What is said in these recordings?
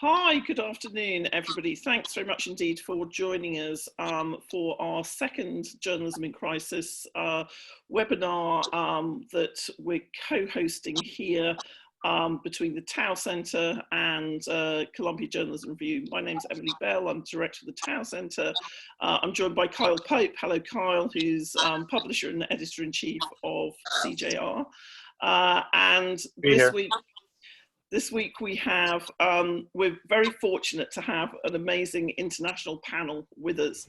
Hi, good afternoon, everybody. Thanks very much indeed for joining us for our second Journalism in Crisis webinar that we're co-hosting here between the Tau Centre and Columbia Journalism Review. My name's Emily Bell, I'm Director of the Tau Centre. I'm joined by Kyle Pope. Hello, Kyle, who's Publisher and Editor-in-Chief of CJR. And this week we have, we're very fortunate to have an amazing international panel with us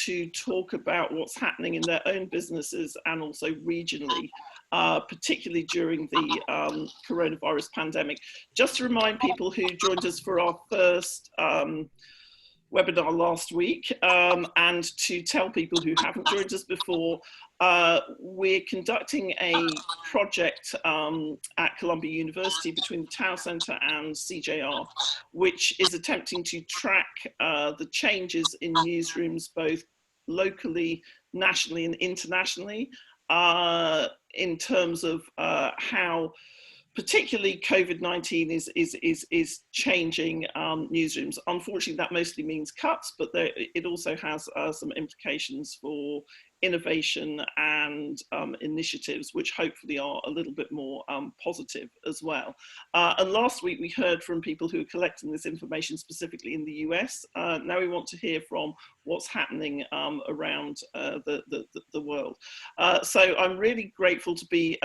to talk about what's happening in their own businesses and also regionally, particularly during the coronavirus pandemic. Just to remind people who joined us for our first webinar last week, and to tell people who haven't joined us before, we're conducting a project at Columbia University between the Tau Centre and CJR, which is attempting to track the changes in newsrooms both locally, nationally and internationally in terms of how particularly COVID-19 is changing newsrooms. Unfortunately, that mostly means cuts, but it also has some implications for innovation and initiatives, which hopefully are a little bit more positive as well. And last week we heard from people who are collecting this information specifically in the US. Now we want to hear from what's happening around the world. So I'm really grateful to be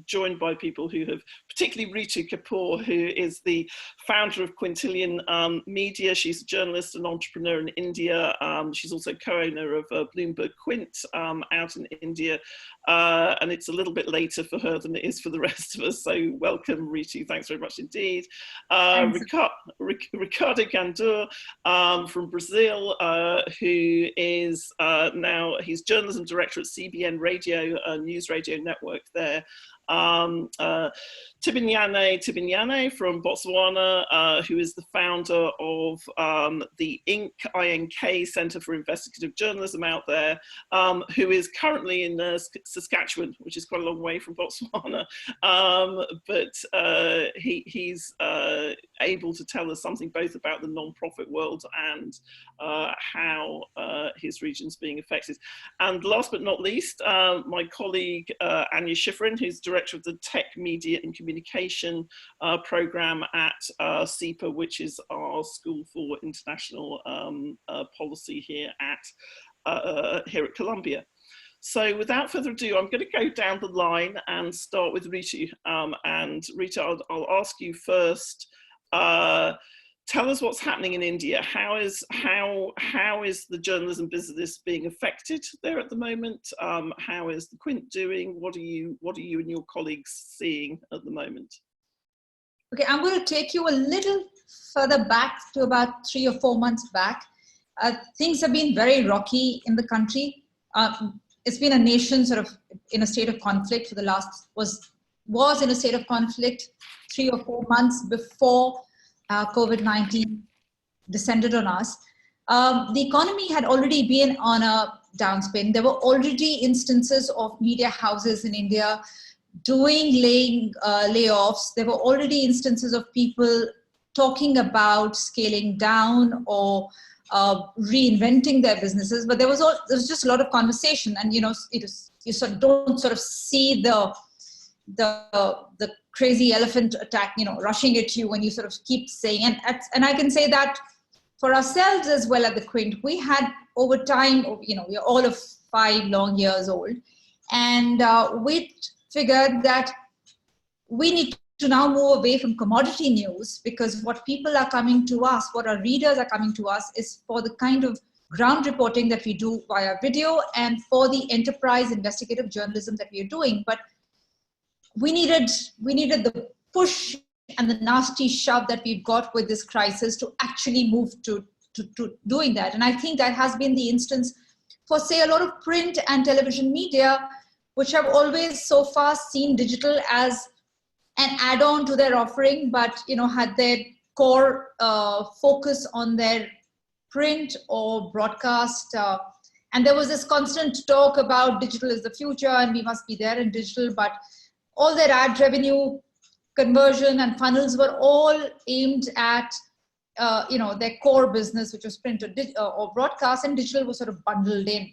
joined by people who have, particularly Ritu Kapur, who is the founder of Quintillion Media. She's a journalist and entrepreneur in India. She's also co-owner of Bloomberg Quint out in India. And it's a little bit later for her than it is for the rest of us. So welcome, Ritu. Thanks very much indeed. Ricardo Gandour from Brazil, who is now, he's journalism director at CBN Radio, a news radio network there. Ntibinyane from Botswana, who is the founder of the INK Centre for Investigative Journalism out there, who is currently in Saskatchewan, which is quite a long way from Botswana, but he's able to tell us something both about the non-profit world and how his region's being affected. And last but not least, my colleague Anya Schiffrin, who's Director of the Tech, Media and Communication Programme at SIPA, which is our School for International Policy here at Columbia. So without further ado, I'm going to go down the line and start with Ritu. And Ritu, I'll ask you first. Tell us what's happening in India. How is the journalism business being affected there at the moment? How is the Quint doing? What are you and your colleagues seeing at the moment? Okay, I'm going to take you a little further back to about 3 or 4 months back. Things have been very rocky in the country. It's been a nation sort of in a state of conflict for the last, was in a state of conflict 3 or 4 months before COVID-19 descended on us. The economy had already been on a downspin. There were already instances of media houses in India doing layoffs. There were already instances of people talking about scaling down or reinventing their businesses, but there was just a lot of conversation, and you don't sort of see the crazy elephant attack, rushing at you when you sort of keep saying, and I can say that for ourselves as well at the Quint, we had over time, we're all of 5 long years old, and we figured that we need to now move away from commodity news, because what people are coming to us, what our readers are coming to us, is for the kind of ground reporting that we do via video and for the enterprise investigative journalism that we are doing. But we needed the push and the nasty shove that we've got with this crisis to actually move to doing that. And I think that has been the instance for, say, a lot of print and television media, which have always so far seen digital as an add-on to their offering, but had their core focus on their print or broadcast. And there was this constant talk about digital is the future and we must be there in digital, but all their ad revenue conversion and funnels were all aimed at their core business, which was print or broadcast, and digital was sort of bundled in.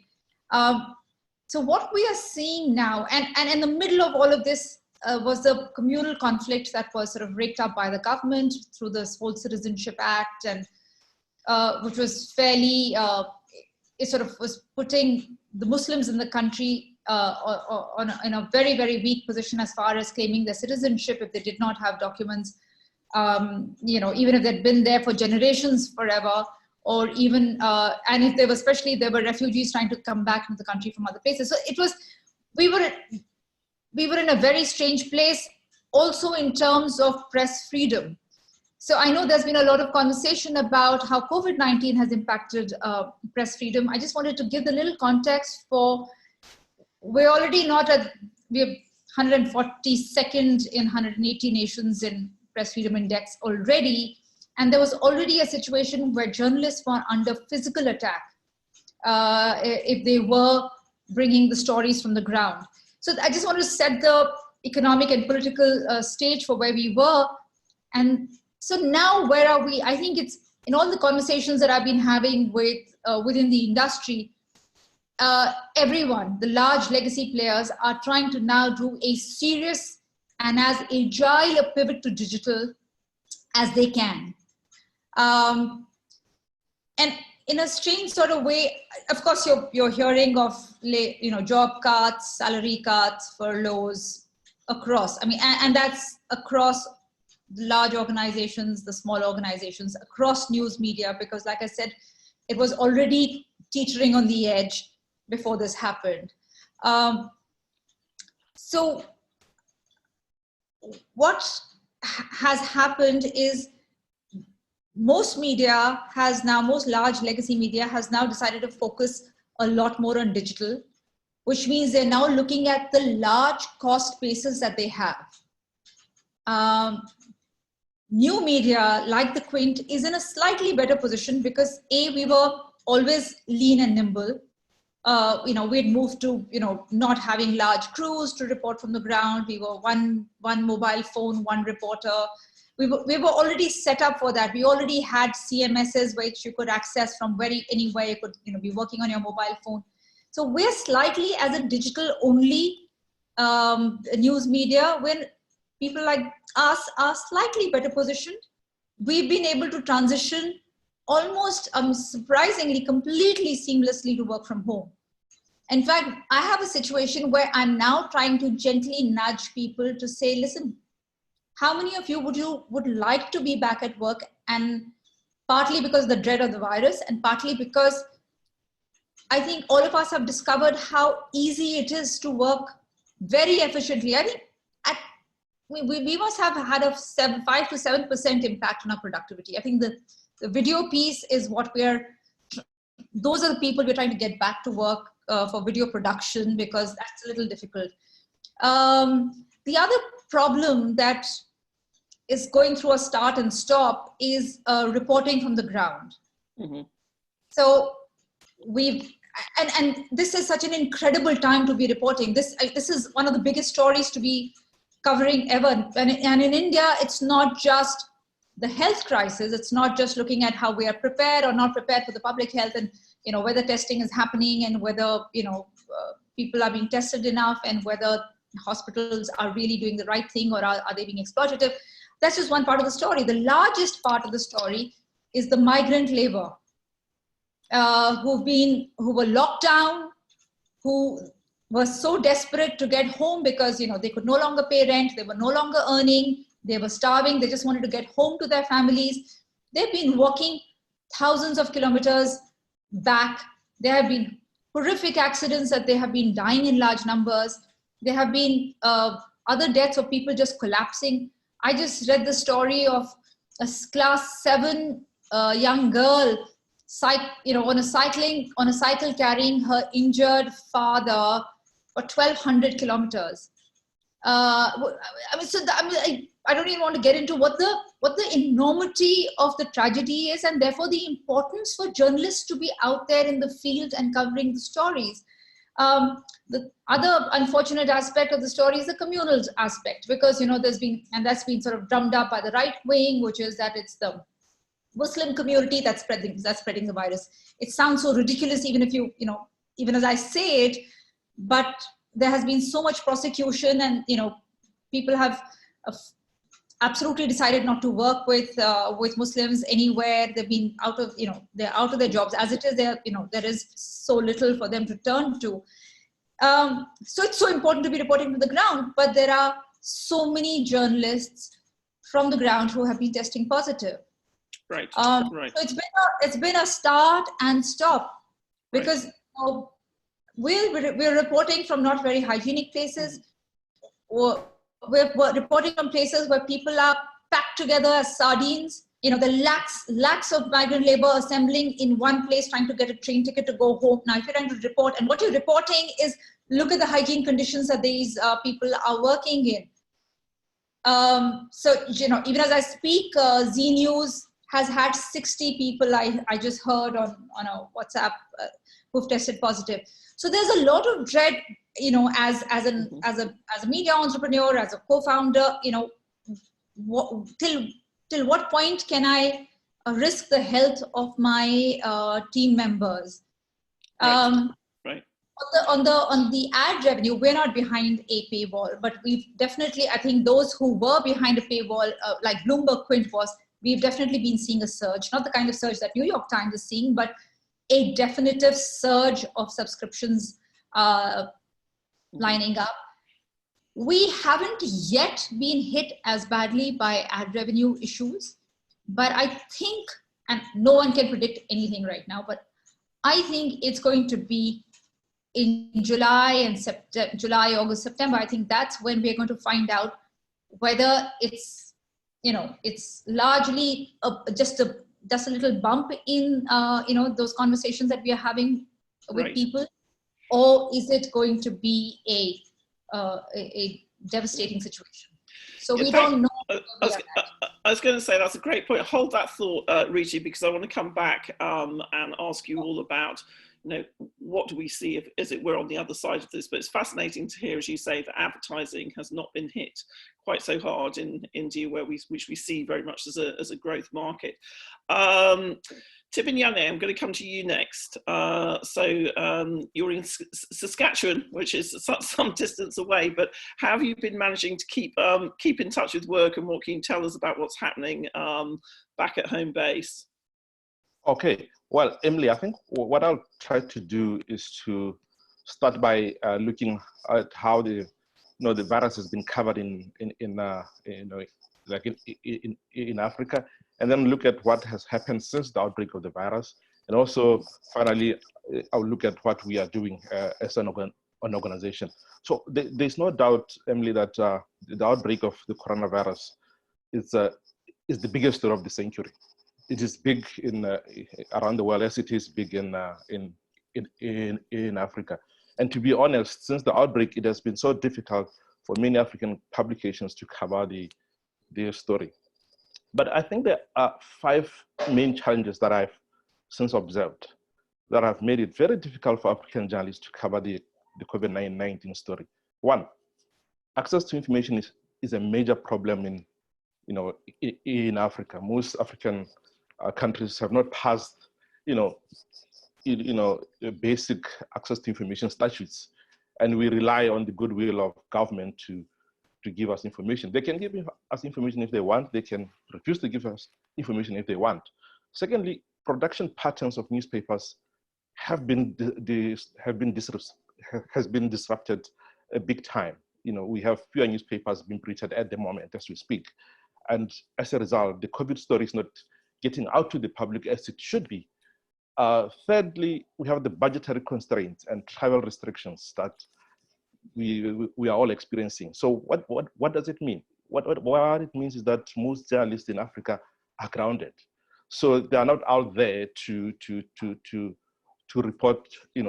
So what we are seeing now, and in the middle of all of this was the communal conflict that was sort of raked up by the government through this whole Citizenship Act, and which was fairly, it sort of was putting the Muslims in the country in a very, very weak position as far as claiming their citizenship if they did not have documents, even if they'd been there for generations forever, or even, and if they were, especially there were refugees trying to come back into the country from other places. So it was, we were in a very strange place also in terms of press freedom. So I know there's been a lot of conversation about how COVID-19 has impacted press freedom. I just wanted to give the little context for, we're already not at, we're 142nd in 180 nations in Press Freedom Index already. And there was already a situation where journalists were under physical attack if they were bringing the stories from the ground. So I just want to set the economic and political stage for where we were. And so now where are we? I think it's in all the conversations that I've been having with within the industry, everyone, the large legacy players are trying to now do a serious and as agile a pivot to digital as they can. And in a strange sort of way, of course, you're hearing of job cuts, salary cuts, furloughs across. I mean, and that's across the large organizations, the small organizations, across news media, because like I said, it was already teetering on the edge before this happened. So what has happened is most large legacy media has now decided to focus a lot more on digital, which means they're now looking at the large cost bases that they have. New media like the Quint is in a slightly better position because we were always lean and nimble. We'd moved to, not having large crews to report from the ground. We were one mobile phone, one reporter. We were already set up for that. We already had CMSs which you could access from anywhere. You could, be working on your mobile phone. So we're slightly as a digital only news media when people like us are slightly better positioned. We've been able to transition almost surprisingly, completely seamlessly to work from home. In fact, I have a situation where I'm now trying to gently nudge people to say, listen, how many of you would like to be back at work? And partly because of the dread of the virus, and partly because I think all of us have discovered how easy it is to work very efficiently. I think we must have had a 5 to 7% impact on our productivity. I think the video piece is what those are the people we're trying to get back to work for video production, because that's a little difficult. The other problem that is going through a start and stop is reporting from the ground. Mm-hmm. So and this is such an incredible time to be reporting. This is one of the biggest stories to be covering ever. And in India, it's not just the health crisis. It's not just looking at how we are prepared or not prepared for the public health, and whether testing is happening, and whether people are being tested enough, and whether hospitals are really doing the right thing, or are they being exploitative. That's just one part of the story. The largest part of the story is the migrant labor who were locked down, who were so desperate to get home because they could no longer pay rent, they were no longer earning, they were starving, they just wanted to get home to their families. They've been walking thousands of kilometers back. There have been horrific accidents that they have been dying in large numbers. There have been other deaths of people just collapsing. I just read the story of a class 7 young girl on a cycle carrying her injured father for 1,200 kilometers. I don't even want to get into what the enormity of the tragedy is, and therefore the importance for journalists to be out there in the field and covering the stories. The other unfortunate aspect of the story is the communal aspect, because that's been sort of drummed up by the right wing, which is that it's the Muslim community that's spreading the virus. It sounds so ridiculous, even if even as I say it, but there has been so much prosecution, and people have absolutely decided not to work with Muslims anywhere. They've been they're out of their jobs. As it is, there is so little for them to turn to. So it's so important to be reporting to the ground, but there are so many journalists from the ground who have been testing positive. Right. Right. So it's been a start and stop, because we're reporting from not very hygienic places, or we're reporting from places where people are packed together as sardines. The lakhs of migrant labor assembling in one place, trying to get a train ticket to go home. Now, if you're trying to report, and what you're reporting is, look at the hygiene conditions that these people are working in. So, even as I speak, Z News has had 60 people I just heard on a WhatsApp who've tested positive. So there's a lot of dread, as a media entrepreneur, as a co-founder, till what point can I risk the health of my team members? Right. On the ad revenue, we're not behind a paywall, but we've definitely, I think those who were behind a paywall, like Bloomberg Quint was, we've definitely been seeing a surge, not the kind of surge that New York Times is seeing, but a definitive surge of subscriptions lining up. We haven't yet been hit as badly by ad revenue issues, but I think, and no one can predict anything right now, but I think it's going to be in July, August, September. I think that's when we're going to find out whether it's largely just a little bump in those conversations that we are having with people, or is it going to be a devastating situation? So we don't know. I was going to say that's a great point. Hold that thought, Ritu, because I want to come back and ask you all about, what do we see as it were on the other side of this? But it's fascinating to hear, as you say, that advertising has not been hit quite so hard in India, which we see very much as a growth market. Ntibinyane, I'm going to come to you next. So you're in Saskatchewan, which is some distance away, but how have you been managing to keep in touch with work, and what can you tell us about what's happening back at home base? Okay, well, Emily, I think what I'll try to do is to start by looking at how the virus has been covered in Africa, and then look at what has happened since the outbreak of the virus, and also finally I'll look at what we are doing as an organization. So there's no doubt, Emily, that the outbreak of the coronavirus is the biggest story of the century. It is big around the world as it is big in Africa. And to be honest, since the outbreak, it has been so difficult for many African publications to cover their story. But I think there are 5 main challenges that I've since observed that have made it very difficult for African journalists to cover the COVID-19 story. 1, access to information is a major problem in Africa. Most African countries have not passed, basic access to information statutes, and we rely on the goodwill of government to give us information. They can give us information if they want. They can refuse to give us information if they want. Secondly, production patterns of newspapers has been disrupted a big time. We have fewer newspapers being printed at the moment as we speak, and as a result, the COVID story is not getting out to the public as it should be. Thirdly, we have the budgetary constraints and travel restrictions that we are all experiencing. So what does it mean? What it means is that most journalists in Africa are grounded, so they are not out there to report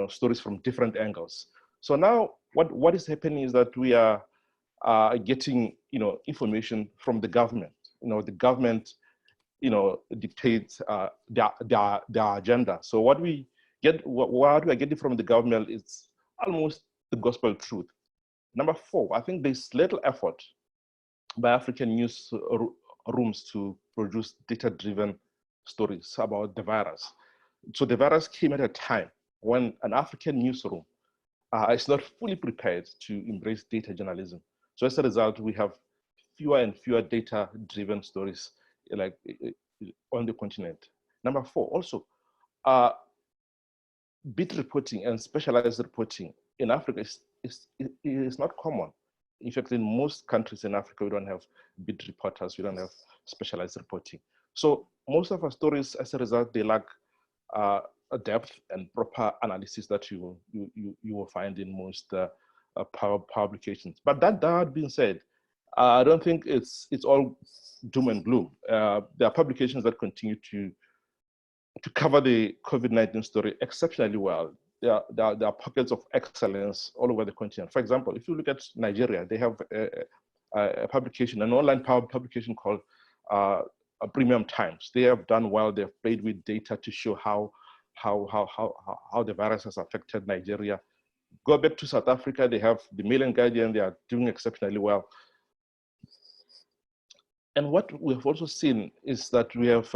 stories from different angles. So now what is happening is that we are getting information from the government. The government dictates their agenda. So what we are getting from the government is almost the gospel truth. Number 4, I think there's little effort by African news rooms to produce data-driven stories about the virus. So the virus came at a time when an African newsroom is not fully prepared to embrace data journalism. So as a result, we have fewer and fewer data-driven stories like on the continent. Number 4, also, beat reporting and specialized reporting in Africa is not common. In fact, in most countries in Africa, we don't have beat reporters, we don't have specialized reporting. So most of our stories, as a result, they lack a depth and proper analysis that you will find in most publications. But that being said, I don't think it's all doom and gloom. There are publications that continue to cover the COVID-19 story exceptionally well. There are pockets of excellence all over the continent. For example, if you look at Nigeria, they have a publication, an online publication called Premium Times. They have done well. They've played with data to show how the virus has affected Nigeria. Go back to South Africa, they have the Mail and Guardian. They are doing exceptionally well. And what we have also seen is that we have,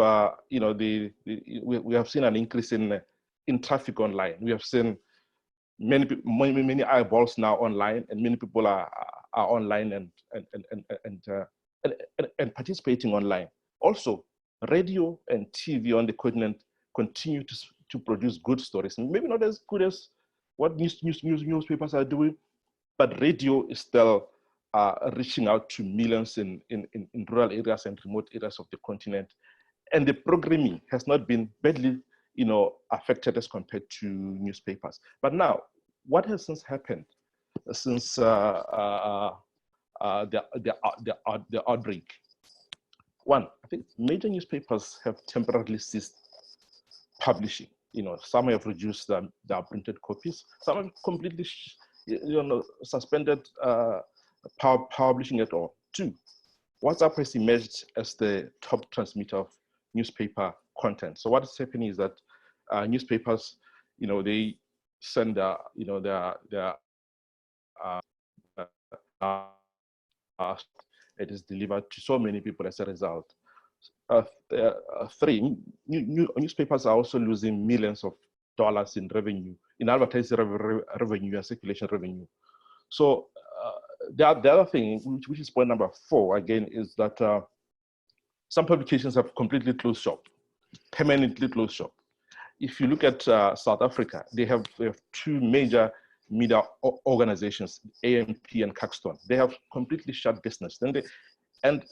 we have seen an increase in traffic online. We have seen many eyeballs now online, and many people are online and participating online. Also, radio and TV on the continent continue to produce good stories. Maybe not as good as what newspapers are doing, but radio is still reaching out to millions in rural areas and remote areas of the continent. And the programming has not been badly affected as compared to newspapers. But now, what has since happened since the outbreak? One, I think major newspapers have temporarily ceased publishing. Some have reduced their printed copies. Some have completely suspended publishing at all. 2, WhatsApp has emerged as the top transmitter of newspaper content. So what is happening is that newspapers, they send their it is delivered to so many people as a result. 3, newspapers are also losing millions of dollars in revenue, in advertising revenue and circulation revenue. So the other thing, which is point number 4, again, is that some publications have completely closed shop, permanently closed shop. If you look at South Africa, they have 2 major media organizations, AMP and Caxton. They have completely shut business. And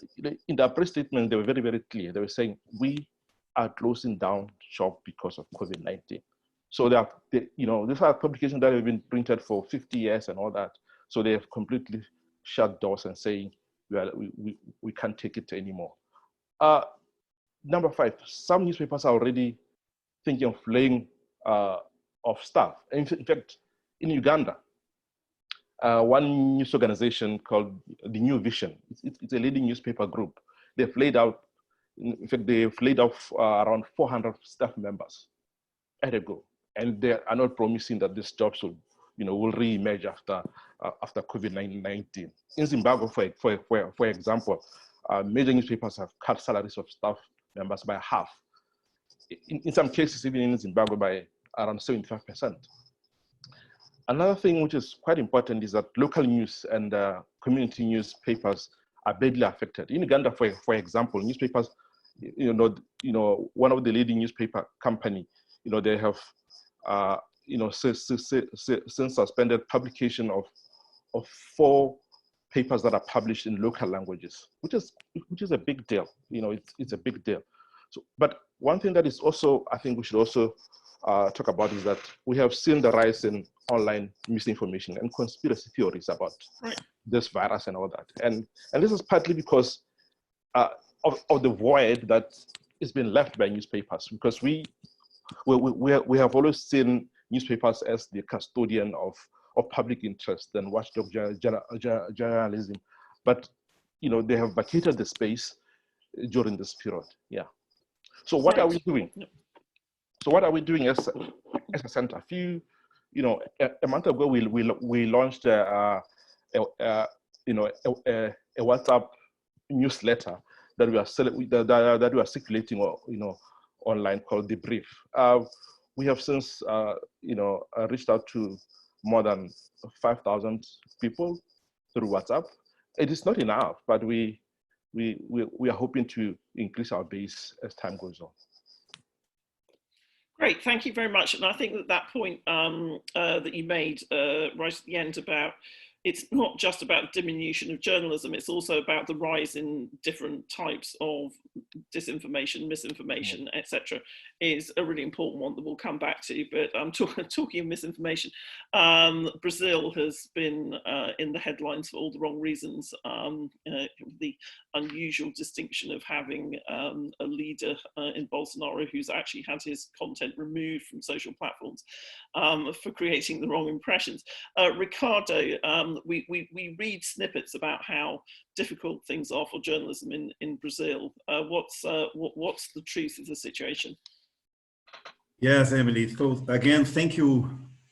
in their press statement, they were very, very clear. They were saying, we are closing down shop because of COVID-19. So these are publications that have been printed for 50 years and all that. So they have completely shut doors and saying, we can't take it anymore. Number 5, some newspapers are already thinking of laying off staff. In fact, in Uganda, one news organization called the New Vision, it's a leading newspaper group. They've laid out, in fact, they've laid off around 400 staff members at a go. And they are not promising that this job will re-emerge after COVID-19. In Zimbabwe, for example, major newspapers have cut salaries of staff members by half. In some cases, even in Zimbabwe, by around 75%. Another thing which is quite important is that local news and community newspapers are badly affected. In Uganda, for example, newspapers, one of the leading newspaper company, they have since suspended publication of 4 papers that are published in local languages, which is a big deal. It's a big deal. So, but one thing that is also, I think we should also talk about is that we have seen the rise in online misinformation and conspiracy theories about this virus and all that. And this is partly because of the void that has been left by newspapers, because we have always seen newspapers as the custodian of public interest and watchdog journalism, but they have vacated the space during this period. Yeah. So what are we doing? So what are we doing as a center? A few a month ago we launched a WhatsApp newsletter that we are circulating, online, called The Brief. We have since reached out to more than 5,000 people through WhatsApp. It is not enough, but we are hoping to increase our base as time goes on. Great, thank you very much. And I think that point that you made right at the end about it's not just about diminution of journalism, it's also about the rise in different types of disinformation, misinformation, etc., is a really important one that we'll come back to. But talking of misinformation, Brazil has been in the headlines for all the wrong reasons. The unusual distinction of having a leader in Bolsonaro who's actually had his content removed from social platforms for creating the wrong impressions. Ricardo, we read snippets about how difficult things are for journalism in Brazil. What's the truth of the situation? Yes, Emily. So again, thank you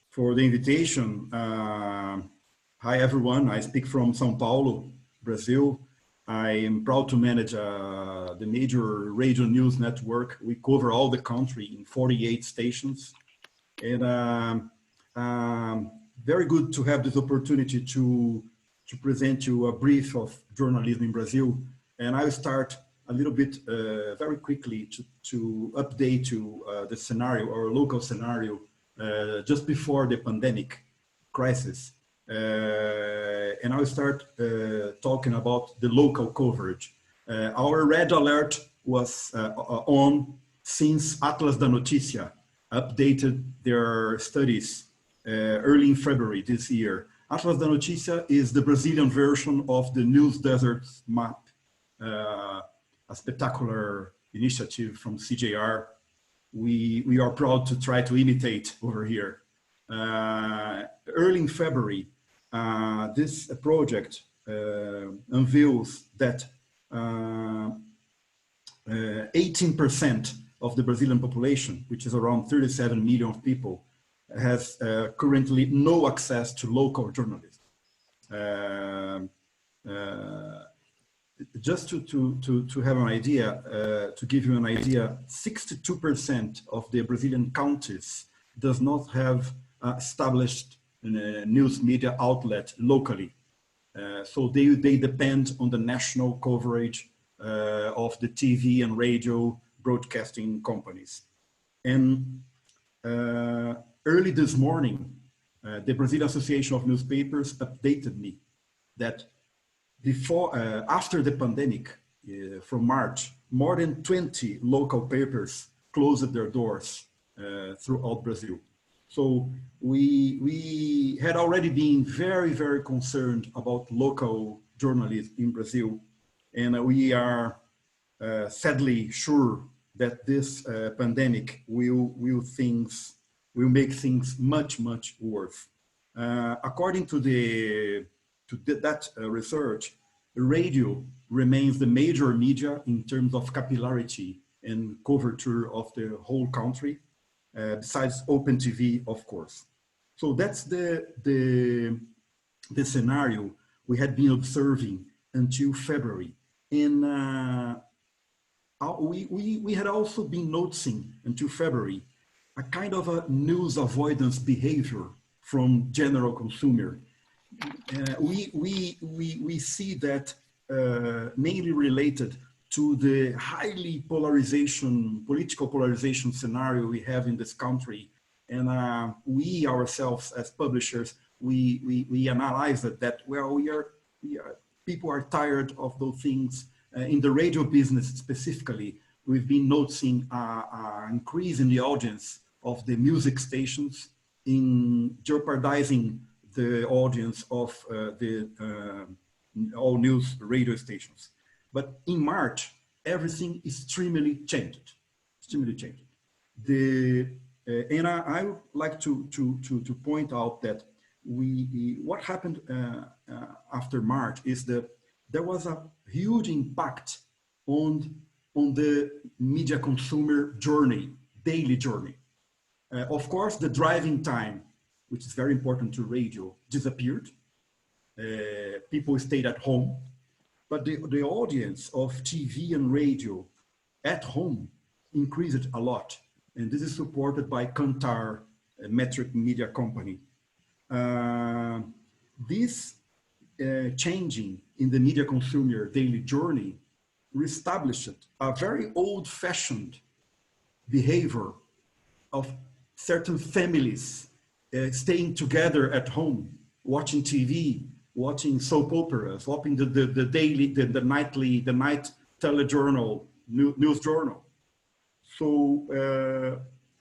for the invitation. Hi, everyone. I speak from São Paulo, Brazil. I am proud to manage the major radio news network. We cover all the country in 48 stations. And very good to have this opportunity to present you a brief of journalism in Brazil. And I'll start a little bit very quickly to update you the scenario, or local scenario, just before the pandemic crisis. And I'll start talking about the local coverage. Our red alert was on since Atlas da Notícia updated their studies early in February this year. Atlas da Notícia is the Brazilian version of the News Desert Map, a spectacular initiative from CJR. We are proud to try to imitate over here. Early in February, this project unveils that 18% of the Brazilian population, which is around 37 million people, has currently no access to local journalism. Just to have an idea, to give you an idea, 62% of the Brazilian counties does not have established news media outlet locally. So they depend on the national coverage of the TV and radio broadcasting companies. And early this morning, the Brazilian Association of Newspapers updated me that after the pandemic, from March, more than 20 local papers closed their doors throughout Brazil. So we had already been very, very concerned about local journalism in Brazil. And we are sadly sure that this pandemic will make things much, much worse. According to that research, radio remains the major media in terms of capillarity and coverture of the whole country, besides open TV, of course. So that's the scenario we had been observing until February. And we had also been noticing until February a kind of a news avoidance behavior from general consumer. We see that mainly related to the highly political polarization scenario we have in this country. And we ourselves as publishers, we analyze that, well, people are tired of those things. In the radio business specifically, we've been noticing an increase in the audience of the music stations in jeopardizing the audience of the all news radio stations. But in March, everything extremely changed. And I would like to point out that what happened after March is that there was a huge impact on the media consumer journey, daily journey. Of course, the driving time which is very important to radio, disappeared. People stayed at home, but the audience of TV and radio at home increased a lot. And this is supported by Kantar, a metric media company. This changing in the media consumer daily journey reestablished a very old-fashioned behavior of certain families staying together at home, watching TV, watching soap operas, watching the night telejournal, news journal. So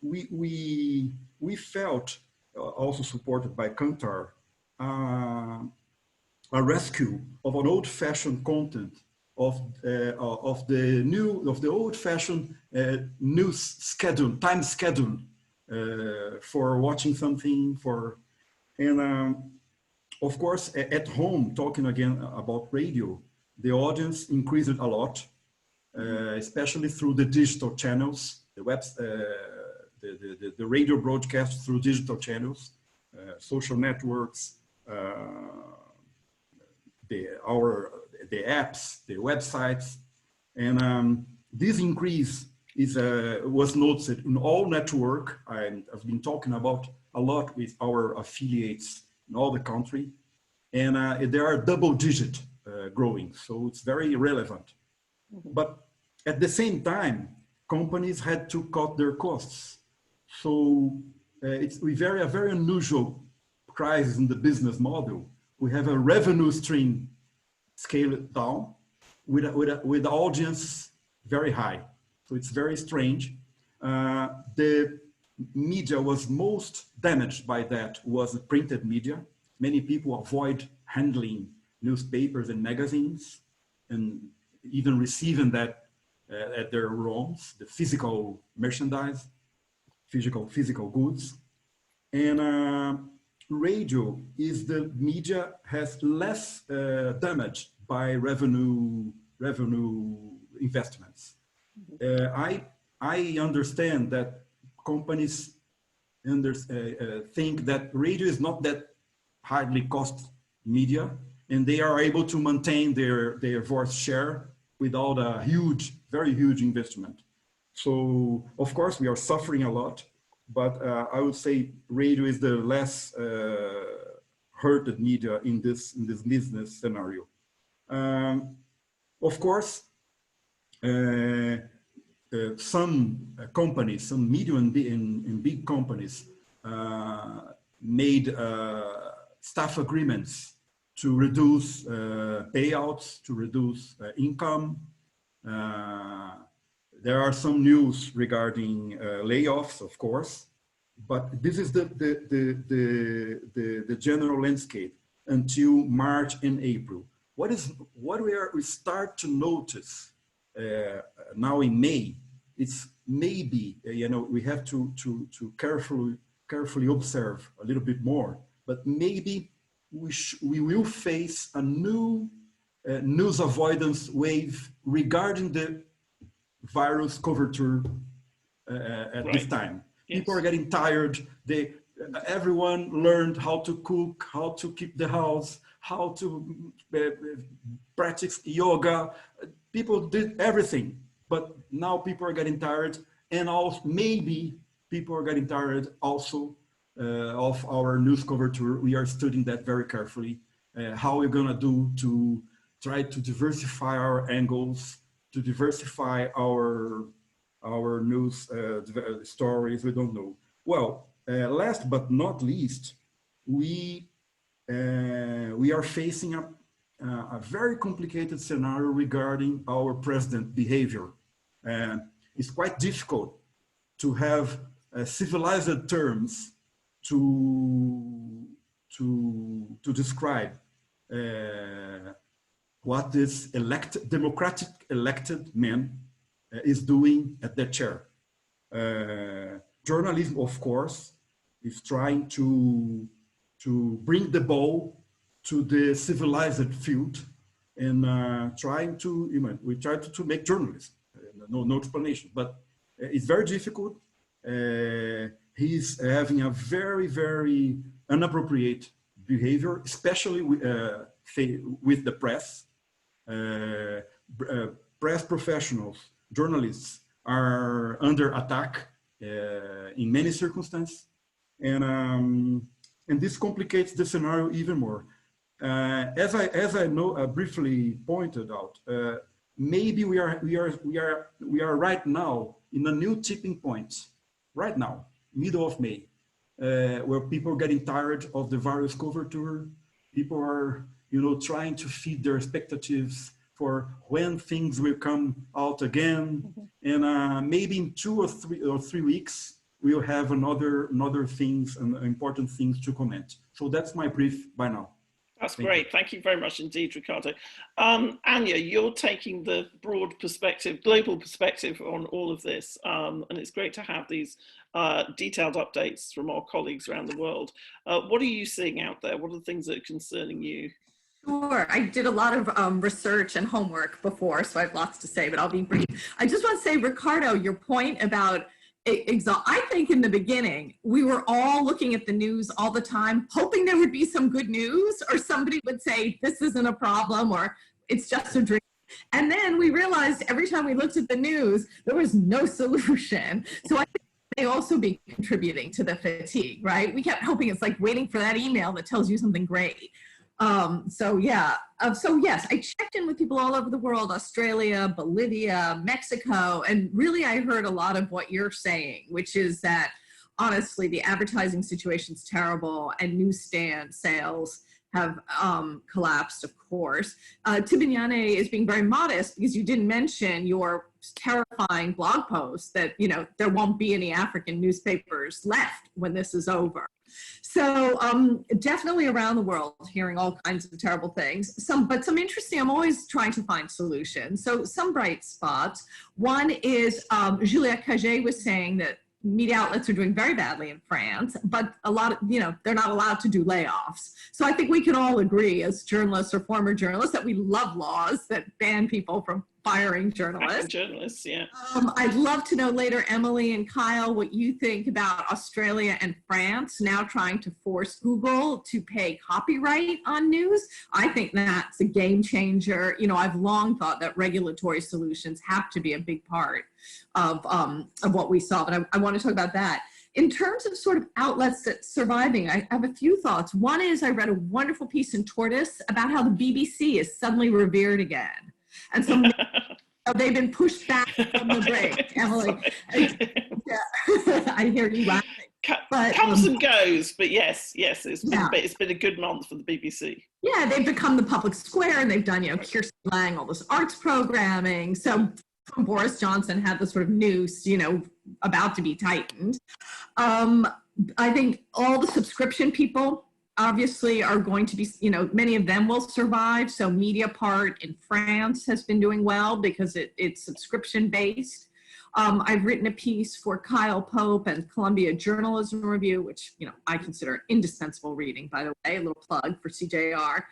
we felt, also supported by Kantar, a rescue of an old-fashioned content of the old-fashioned news schedule, time schedule for watching something. Of course, at home, talking again about radio, the audience increased a lot, especially through the digital channels, the radio broadcast through digital channels, social networks, the apps, the websites, and this increase was noticed in all network. I've been talking about a lot with our affiliates in all the country, and they are double-digit growing, so it's very relevant. But at the same time, companies had to cut their costs. So it's a very unusual crisis in the business model. We have a revenue stream scaled down with the audience very high. So it's very strange. The media was most damaged by that was the printed media. Many people avoid handling newspapers and magazines and even receiving that at their homes, the physical merchandise, physical goods. And radio is the media has less damage by revenue investments. I understand that companies think that radio is not that hardly cost media, and they are able to maintain their voice share without a very huge investment. So of course we are suffering a lot, but I would say radio is the less hurted media in this business scenario. Of course, some companies, some medium and big companies made staff agreements to reduce payouts, to reduce income. There are some news regarding layoffs, of course, but this is the general landscape until March and April. What we start to notice now in May, it's maybe we have to carefully observe a little bit more, but maybe we will face a new news avoidance wave regarding the virus coverture at this time. Yes. People are getting tired. Everyone learned how to cook, how to keep the house, how to practice yoga. People did everything, but now people are getting tired, and also maybe people are getting tired also of our news coverture. We are studying that very carefully. How we're gonna do to try to diversify our angles, to diversify our news stories. We don't know. Well, last but not least, we are facing a very complicated scenario regarding our president behavior. It's quite difficult to have civilized terms to describe what this democratic elected man is doing at that chair. Journalism, of course, is trying to bring the ball to the civilized field, and we try to make journalism. No explanation, but it's very difficult. He's having a very inappropriate behavior, especially with the press. Press professionals, journalists are under attack in many circumstances, and this complicates the scenario even more. As I know, briefly pointed out, maybe we are right now in a new tipping point. Right now, middle of May, where people are getting tired of the virus coverture. People are, trying to feed their expectations for when things will come out again, and maybe in 2 or 3 weeks we'll have another things and important things to comment. So that's my brief by now. That's great. Thank you very much indeed, Ricardo. Anya, you're taking the broad perspective, global perspective on all of this, and it's great to have these detailed updates from our colleagues around the world. What are you seeing out there? What are the things that are concerning you? Sure. I did a lot of research and homework before, so I have lots to say, but I'll be brief. I just want to say, Ricardo, your point about I think in the beginning, we were all looking at the news all the time, hoping there would be some good news, or somebody would say, this isn't a problem, or it's just a dream. And then we realized every time we looked at the news, there was no solution. So I think they also be contributing to the fatigue, right? We kept hoping, it's like waiting for that email that tells you something great. So yes, I checked in with people all over the world, Australia, Bolivia, Mexico, and really I heard a lot of what you're saying, which is that honestly, the advertising situation's terrible and newsstand sales have collapsed, of course. Ntibinyane is being very modest because you didn't mention your terrifying blog post that, there won't be any African newspapers left when this is over. So definitely around the world, hearing all kinds of terrible things. But some interesting, I'm always trying to find solutions. So some bright spots. One is Juliette Cagé was saying that media outlets are doing very badly in France, but a lot of, they're not allowed to do layoffs. So I think we can all agree as journalists or former journalists that we love laws that ban people from firing journalists. Journalists, yeah. I'd love to know later, Emily and Kyle, what you think about Australia and France now trying to force Google to pay copyright on news. I think that's a game changer. I've long thought that regulatory solutions have to be a big part of what we saw, but I want to talk about that. In terms of sort of outlets that's surviving, I have a few thoughts. One is I read a wonderful piece in Tortoise about how the BBC is suddenly revered again. And so they've been pushed back from the break, Emily. I hear you laughing. Comes and goes, but yes, it's been a good month for the BBC. Yeah, they've become the public square, and they've done, Kirsten Lang, all this arts programming. So Boris Johnson had the sort of noose, about to be tightened. I think all the subscription people obviously are going to be, many of them will survive. So Mediapart in France has been doing well because it's subscription based. I've written a piece for Kyle Pope and Columbia Journalism Review, which, I consider indispensable reading, by the way, a little plug for CJR,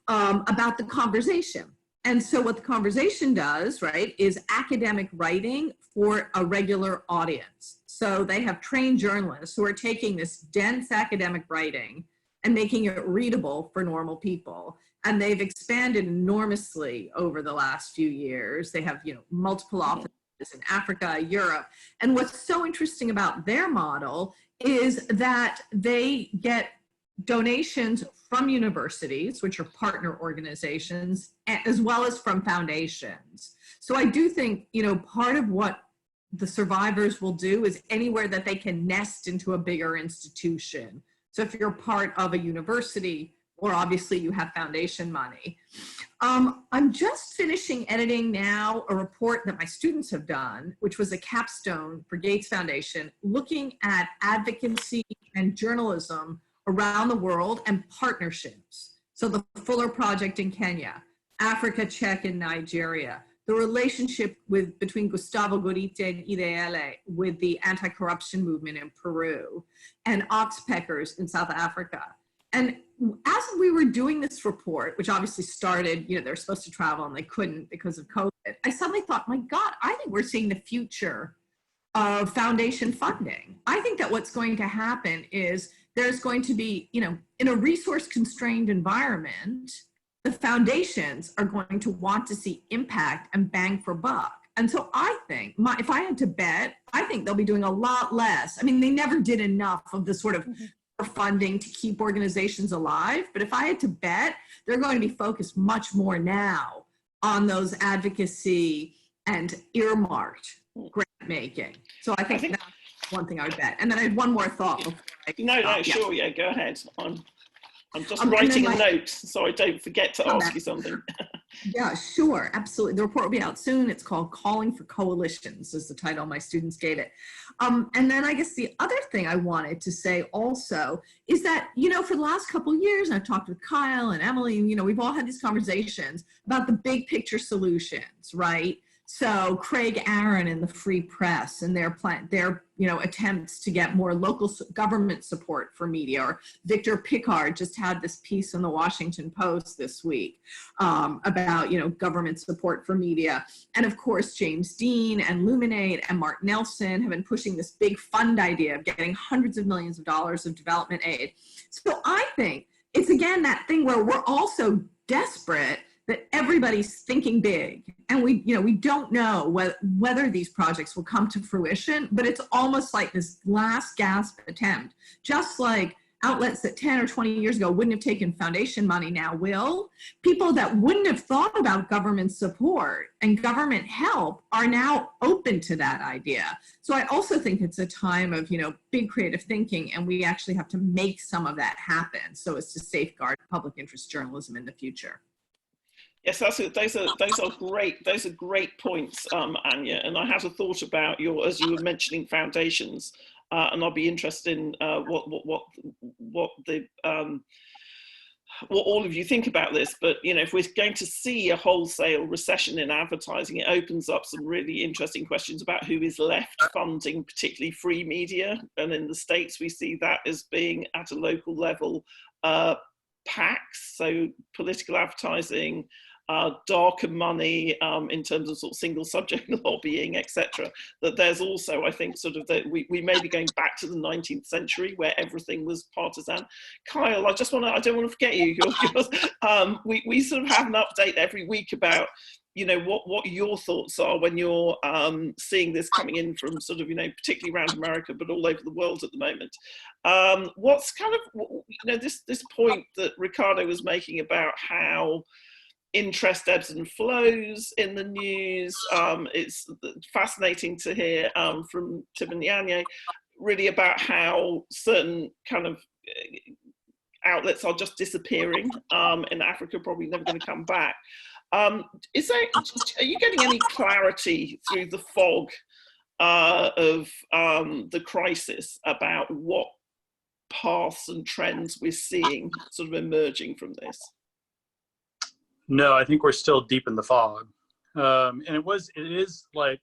about the conversation. And so what the conversation does, right, is academic writing for a regular audience. So they have trained journalists who are taking this dense academic writing and making it readable for normal people. And they've expanded enormously over the last few years. They have, multiple offices in Africa, Europe. And what's so interesting about their model is that they get donations from universities, which are partner organizations, as well as from foundations. So I do think, part of what the survivors will do is anywhere that they can nest into a bigger institution. So if you're part of a university, or obviously you have foundation money. I'm just finishing editing now a report that my students have done, which was a capstone for Gates Foundation, looking at advocacy and journalism around the world and partnerships. So the Fuller Project in Kenya, Africa Check in Nigeria, the relationship between Gustavo Gorite and IDL with the anti-corruption movement in Peru, and oxpeckers in South Africa. And as we were doing this report, which obviously started, they're supposed to travel and they couldn't because of COVID, I suddenly thought, my God, I think we're seeing the future of foundation funding. I think that what's going to happen is there's going to be, you know, in a resource constrained environment, the foundations are going to want to see impact and bang for buck. And so I think, if I had to bet, I think they'll be doing a lot less. I mean, they never did enough of the sort of funding to keep organizations alive. But if I had to bet, they're going to be focused much more now on those advocacy and earmarked grant making. So I think that's one thing I would bet. And then I had one more thought before I stop. Sure, yeah, go ahead. I'm just writing a note so I don't forget to ask you something. Yeah, sure, absolutely. The report will be out soon. It's called Calling for Coalitions is the title my students gave it. And then I guess the other thing I wanted to say also is that, you know, for the last couple of years, I've talked with Kyle and Emily, and, you know, we've all had these conversations about the big picture solutions, right? So Craig Aaron and the Free Press and their you know, attempts to get more local government support for media, or Victor Pickard just had this piece in the Washington Post this week about, you know, government support for media. And of course, James Dean and Luminate and Mark Nelson have been pushing this big fund idea of getting hundreds of millions of dollars of development aid. So I think it's, again, that thing where we're also desperate that everybody's thinking big, and we don't know whether these projects will come to fruition, but it's almost like this last gasp attempt, just like outlets that 10 or 20 years ago wouldn't have taken foundation money now will. People that wouldn't have thought about government support and government help are now open to that idea. So I also think it's a time of, you know, big creative thinking, and we actually have to make some of that happen so as to safeguard public interest journalism in the future. Yes, those are great points, Anya. And I had a thought about as you were mentioning foundations, and I'll be interested in what all of you think about this. But, you know, if we're going to see a wholesale recession in advertising, it opens up some really interesting questions about who is left funding, particularly free media. And in the States, we see that as being at a local level, PACs, so political advertising, darker money in terms of sort of single subject lobbying, etc. That there's also, I think, sort of that we may be going back to the 19th century where everything was partisan. Kyle, I don't want to forget you. We sort of have an update every week about, you know, what your thoughts are when you're seeing this coming in from sort of, you know, particularly around America, but all over the world at the moment. What's kind of, you know, this point that Ricardo was making about how interest ebbs and flows in the news. It's fascinating to hear from Ntibinyane really about how certain kind of outlets are just disappearing in Africa, probably never going to come back. Are you getting any clarity through the fog of the crisis about what paths and trends we're seeing sort of emerging from this? No, I think we're still deep in the fog. And it is like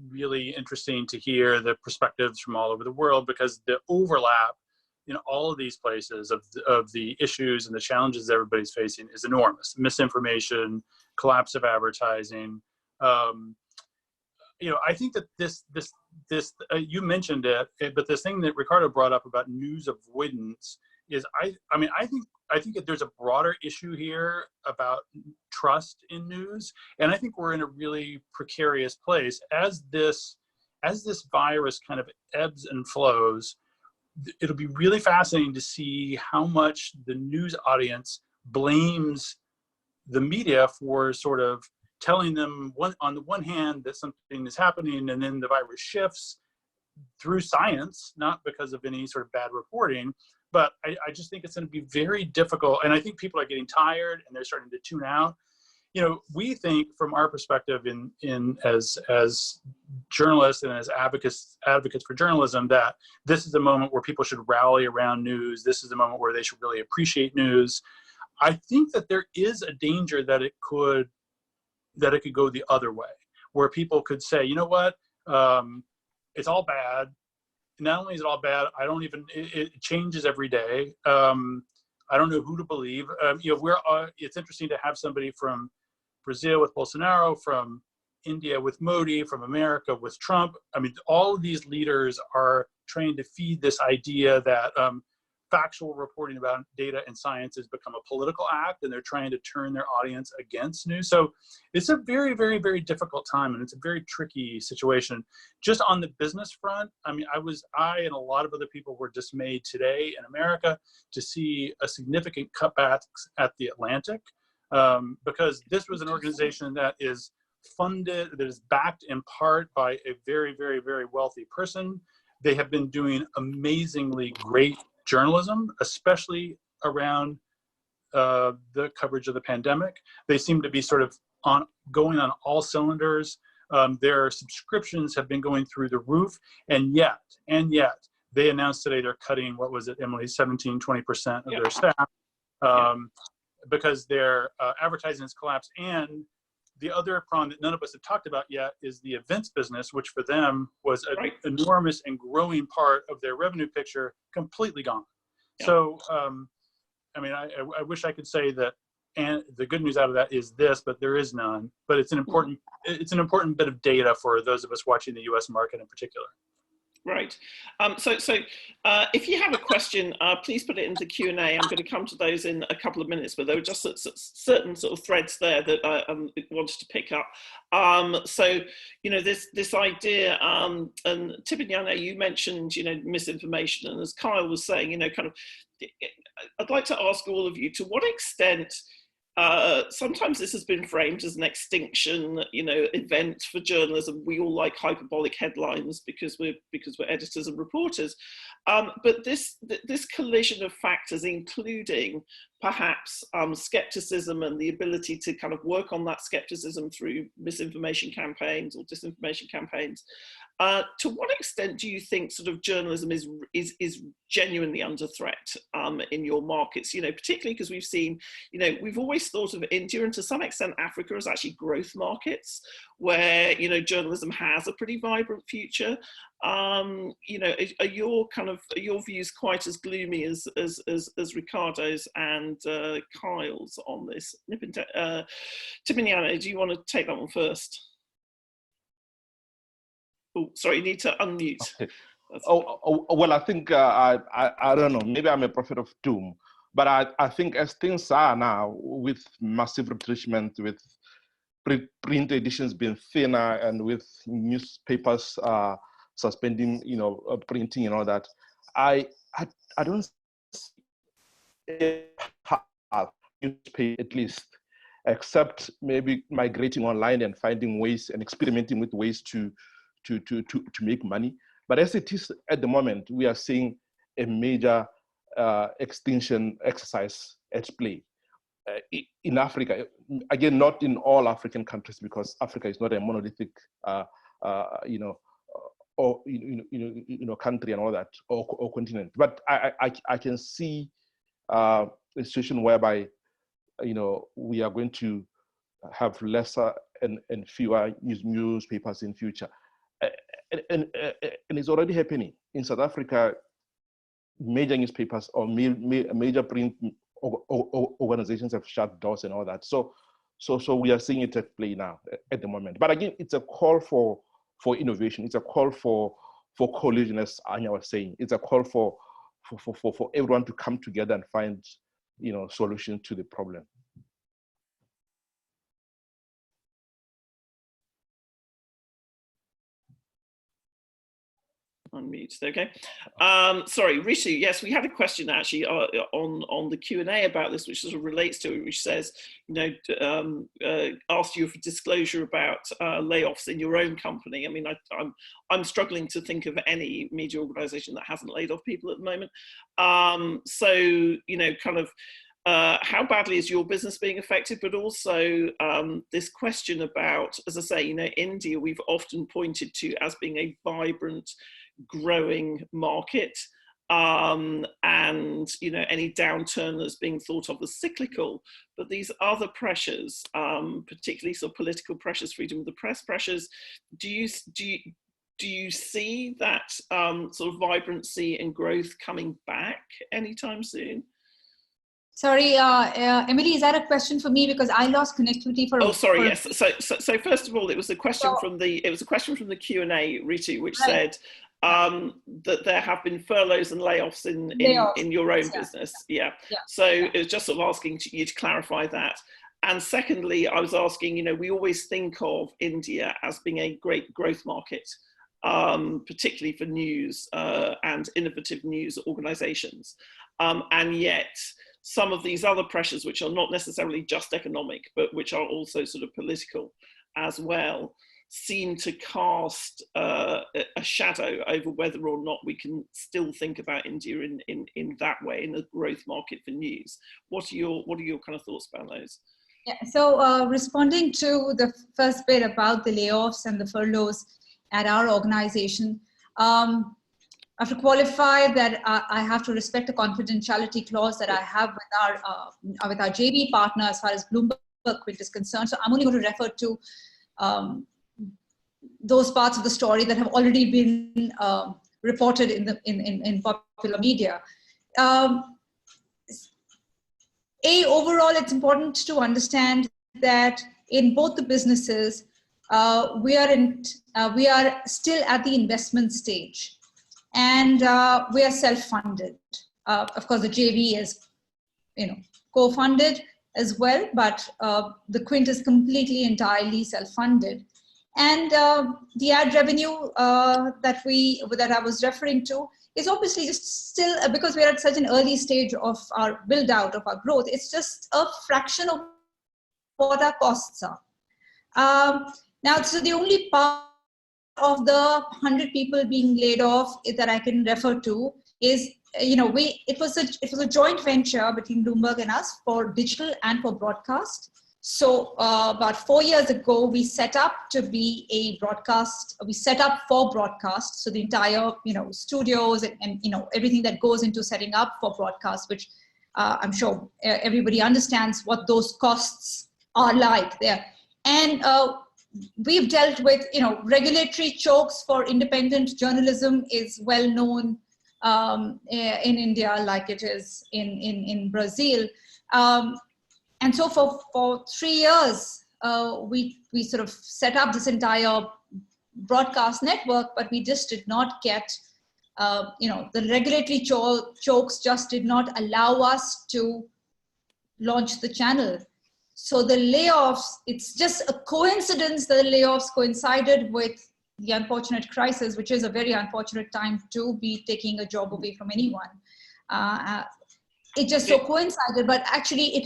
really interesting to hear the perspectives from all over the world, because the overlap in all of these places of the issues and the challenges everybody's facing is enormous. Misinformation, collapse of advertising. You know, I think that this you mentioned it, but this thing that Ricardo brought up about news avoidance is, I think that there's a broader issue here about trust in news, and I think we're in a really precarious place as this virus kind of ebbs and flows. It'll be really fascinating to see how much the news audience blames the media for sort of telling them on the one hand that something is happening, and then the virus shifts through science, not because of any sort of bad reporting. But I just think it's going to be very difficult. And I think people are getting tired and they're starting to tune out. You know, we think from our perspective as journalists and as advocates for journalism, that this is a moment where people should rally around news. This is a moment where they should really appreciate news. I think that there is a danger that it could go the other way, where people could say, you know what, it's all bad. Not only is it all bad, it changes every day. I don't know who to believe. You know, it's interesting to have somebody from Brazil with Bolsonaro, from India with Modi, from America with Trump. I mean, all of these leaders are trying to feed this idea that factual reporting about data and science has become a political act, and they're trying to turn their audience against news. So it's a very, very, very difficult time, and it's a very tricky situation. Just on the business front, I mean, I and a lot of other people were dismayed today in America to see a significant cutbacks at the Atlantic, because this was an organization that is funded, that is backed in part by a very, very, very wealthy person. They have been doing amazingly great journalism, especially around the coverage of the pandemic. They seem to be sort of going on all cylinders. Their subscriptions have been going through the roof, and yet they announced today they're cutting, what was it, Emily, 17-20% of their staff, because their advertising has collapsed. And the other prong that none of us have talked about yet is the events business, which for them was an enormous and growing part of their revenue picture, completely gone. Yeah. So, I mean, I wish I could say that, and the good news out of that is this, but there is none. But it's an important bit of data for those of us watching the U.S. market in particular. Right. So if you have a question, please put it into Q&A. I'm going to come to those in a couple of minutes, but there were just certain sort of threads there that I wanted to pick up. So, you know, this idea, and Ntibinyane, you mentioned, you know, misinformation, and as Kyle was saying, you know, kind of, I'd like to ask all of you, to what extent sometimes this has been framed as an extinction, you know, event for journalism. We all like hyperbolic headlines because we're editors and reporters. But this collision of factors, including perhaps skepticism and the ability to kind of work on that skepticism through misinformation campaigns or disinformation campaigns. To what extent do you think sort of journalism is genuinely under threat in your markets? You know, particularly because we've seen, you know, we've always thought of India and to some extent Africa as actually growth markets where, you know, journalism has a pretty vibrant future. You know, are your views quite as gloomy as Ricardo's and Kyle's on this? Ntibinyane, do you want to take that one first? Oh, sorry, you need to unmute. Okay. Well, I think, I don't know, maybe I'm a prophet of doom, but I think as things are now, with massive retrenchment, with print editions being thinner, and with newspapers suspending, you know, printing and all that, I don't see a newspaper, at least, except maybe migrating online and finding ways and experimenting with ways to make money. But as it is at the moment, we are seeing a major extinction exercise at play in Africa. Again, not in all African countries, because Africa is not a monolithic, you know, country and all that, or continent. But I can see a situation whereby, you know, we are going to have lesser and fewer newspapers in future. And it's already happening in South Africa. Major newspapers or major print organizations have shut doors and all that. So we are seeing it at play now at the moment. But again, it's a call for innovation. It's a call for coalition, as Anya was saying. It's a call for everyone to come together and find, you know, solutions to the problem. Unmute. Okay. Sorry, Ritu. Yes, we had a question actually on the Q&A about this, which sort of relates to it, which says, you know, asked you for disclosure about layoffs in your own company. I mean, I'm struggling to think of any media organisation that hasn't laid off people at the moment. So, you know, kind of. How badly is your business being affected? But also this question about, as I say, you know, India, we've often pointed to as being a vibrant, growing market. And, you know, any downturn that's being thought of as cyclical. But these other pressures, particularly sort of political pressures, freedom of the press pressures, do you see that sort of vibrancy and growth coming back anytime soon? Sorry, Emily, is that a question for me? Because I lost connectivity for. Oh, sorry. Yes. So first of all, it was a question from the Q&A, Ritu, which said, that there have been furloughs and layoffs in your own business. Yeah. So it was just sort of asking you to clarify that. And secondly, I was asking, you know, we always think of India as being a great growth market, particularly for news and innovative news organizations. And yet some of these other pressures, which are not necessarily just economic, but which are also sort of political as well, seem to cast a shadow over whether or not we can still think about India in that way, in a growth market for news. What are your kind of thoughts about those? Yeah, so responding to the first bit about the layoffs and the furloughs at our organization, I have to qualify that I have to respect the confidentiality clause that I have with our JV partner as far as Bloomberg Quint is concerned. So I'm only going to refer to those parts of the story that have already been reported in popular media. Overall, it's important to understand that in both the businesses, we are still at the investment stage, and we are self-funded. Of course, the JV is, you know, co-funded as well, but the Quint is completely, entirely self-funded. And the ad revenue that I was referring to is obviously just still, because we're at such an early stage of our build out of our growth, it's just a fraction of what our costs are. Now, so the only part of the 100 people being laid off that I can refer to is, you know, it was a joint venture between Bloomberg and us for digital and for broadcast. So about 4 years ago, we set up to be a broadcast. We set up for broadcast. So the entire, you know, studios and you know, everything that goes into setting up for broadcast, which I'm sure everybody understands what those costs are like there. And we've dealt with, you know, regulatory chokes for independent journalism is well known in India, like it is in Brazil. And so for 3 years, we sort of set up this entire broadcast network, but we just did not get, you know, the regulatory chokes just did not allow us to launch the channel. So the layoffs, it's just a coincidence that the layoffs coincided with the unfortunate crisis, which is a very unfortunate time to be taking a job away from anyone. It just so coincided, but actually it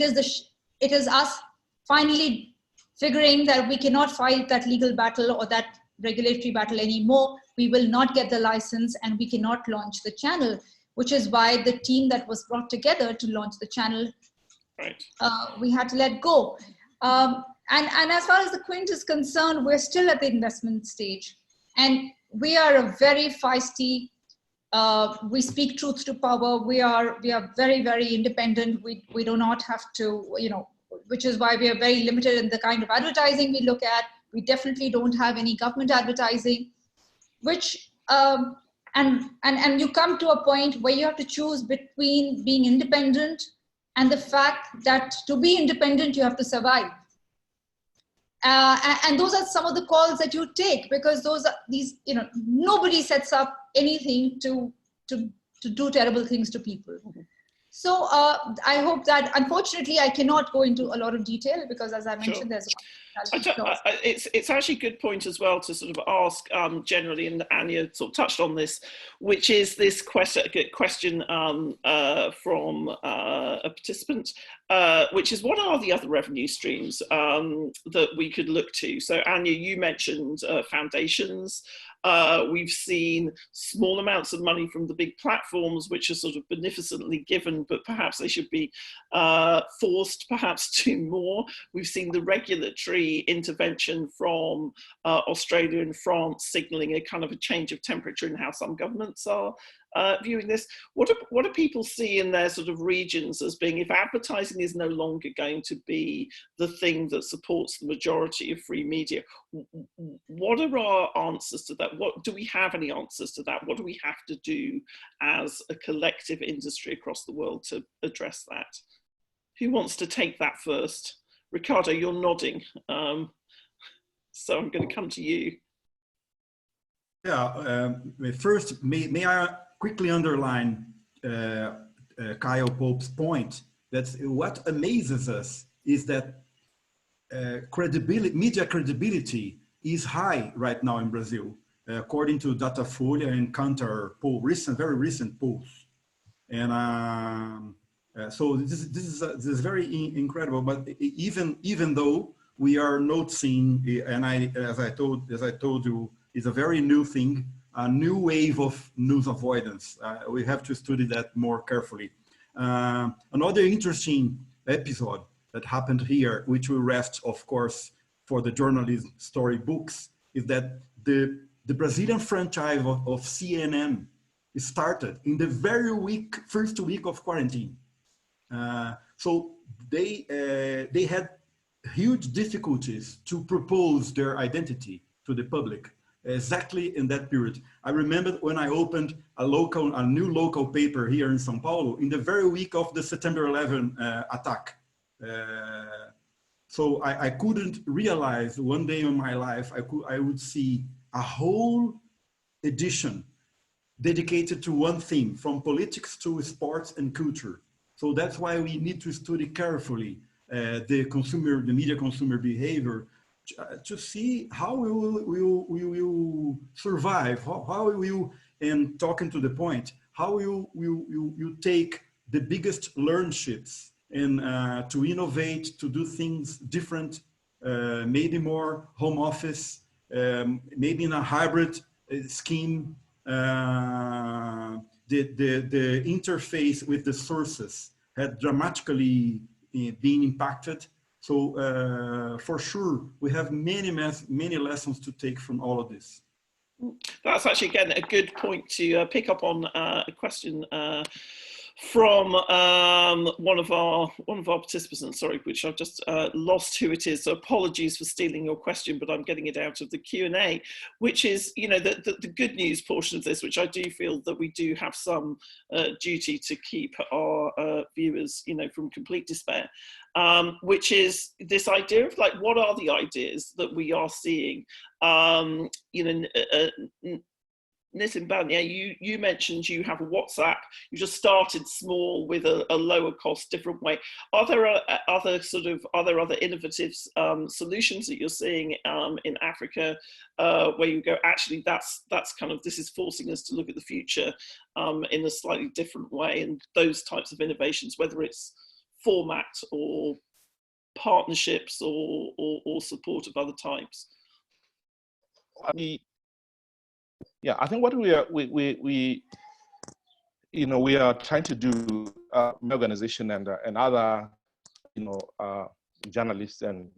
is us finally figuring that we cannot fight that legal battle or that regulatory battle anymore. We will not get the license and we cannot launch the channel, which is why the team that was brought together to launch the channel, right, we had to let go. And as far as the Quint is concerned, we're still at the investment stage. And we are a very feisty, we speak truth to power. We are very, very independent. We do not have to, you know, which is why we are very limited in the kind of advertising we look at. We definitely don't have any government advertising, which, and you come to a point where you have to choose between being independent and the fact that to be independent, you have to survive. And those are some of the calls that you take, because you know, nobody sets up anything to do terrible things to people. Mm-hmm. So I hope that, unfortunately, I cannot go into a lot of detail because, as I mentioned, there's it's actually a good point as well to sort of ask generally, and Anya sort of touched on this, which is this question from a participant, which is, what are the other revenue streams that we could look to? So Anya, you mentioned foundations. We've seen small amounts of money from the big platforms, which are sort of beneficently given, but perhaps they should be forced perhaps to more. We've seen the regulatory intervention from Australia and France signaling a kind of a change of temperature in how some governments are viewing this. What do people see in their sort of regions as being, if advertising is no longer going to be the thing that supports the majority of free media, what are our answers to that? What do we have any answers to that? What do we have to do as a collective industry across the world to address that? Who wants to take that first? Ricardo, you're nodding, so I'm going to come to you. Yeah, first, may I quickly underline Kyle Pope's point that what amazes us is that media credibility is high right now in Brazil, according to Datafolha and Kantar poll, very recent polls. And so this is very incredible. But even though we are noticing, and as I told you, it's a very new thing, a new wave of news avoidance. We have to study that more carefully. Another interesting episode that happened here, which will rest, of course, for the journalism story books, is that the Brazilian franchise of CNN started in the first week of quarantine. So they had huge difficulties to propose their identity to the public exactly in that period. I remember when I opened a new local paper here in São Paulo in the very week of the September 11 attack. So I couldn't realize one day in my life I would see a whole edition dedicated to one theme, from politics to sports and culture. So that's why we need to study carefully the media consumer behavior to see how we will survive, how we will, and talking to the point, how you take the biggest learnships and to innovate, to do things different, maybe more home office, maybe in a hybrid scheme. The interface with the sources had dramatically been impacted. So for sure, we have many lessons to take from all of this. That's actually, again, a good point to pick up on a question from one of our participants, sorry, which I've just lost who it is. So apologies for stealing your question, but I'm getting it out of the Q&A, which is, you know, the good news portion of this, which I do feel that we do have some duty to keep our viewers, you know, from complete despair, which is this idea of like, what are the ideas that we are seeing? You know, Ntibinyane, you mentioned you have a WhatsApp. You just started small with a lower cost, different way. Are there other innovative solutions that you're seeing in Africa where you go, actually, that's kind of, this is forcing us to look at the future in a slightly different way, and those types of innovations, whether it's format or partnerships or support of other types? Yeah, I think what we are trying to do, my organization and other, journalists and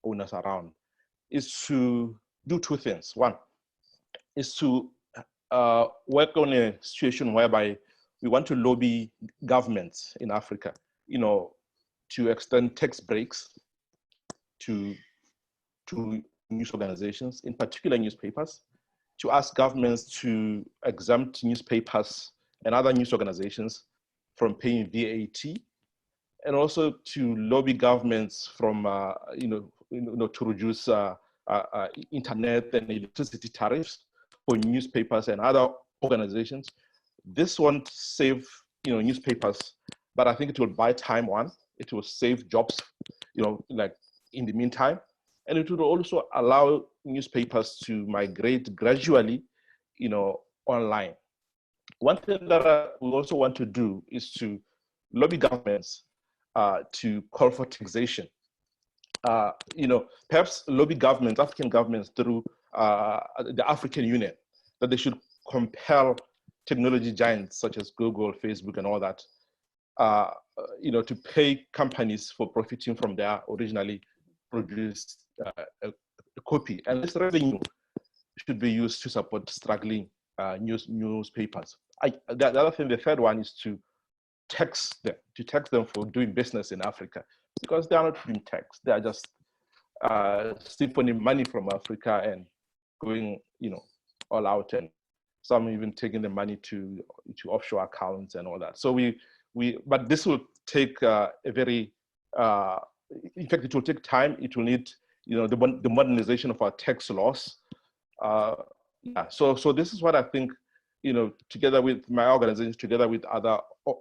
owners around, is to do two things. One is to work on a situation whereby we want to lobby governments in Africa, to extend tax breaks to news organizations, in particular newspapers, to ask governments to exempt newspapers and other news organizations from paying VAT, and also to lobby governments from, to reduce internet and electricity tariffs for newspapers and other organizations. This won't save, newspapers, but I think it will buy time. One, it will save jobs, like in the meantime. And it would also allow newspapers to migrate gradually, online. One thing that we also want to do is to lobby governments to call for taxation. Perhaps lobby governments, African governments, through the African Union, that they should compel technology giants such as Google, Facebook, and all that, to pay companies for profiting from their originally produced a copy. And this revenue should be used to support struggling newspapers. The other thing, the third one, is to tax them for doing business in Africa, because they are not being taxed. They are just siphoning money from Africa and going, all out, and some even taking the money to offshore accounts and all that. So but this will take a very, in fact, it will take time. It will need, the modernization of our tax laws. Yeah, so this is what I think, together with my organization, together with other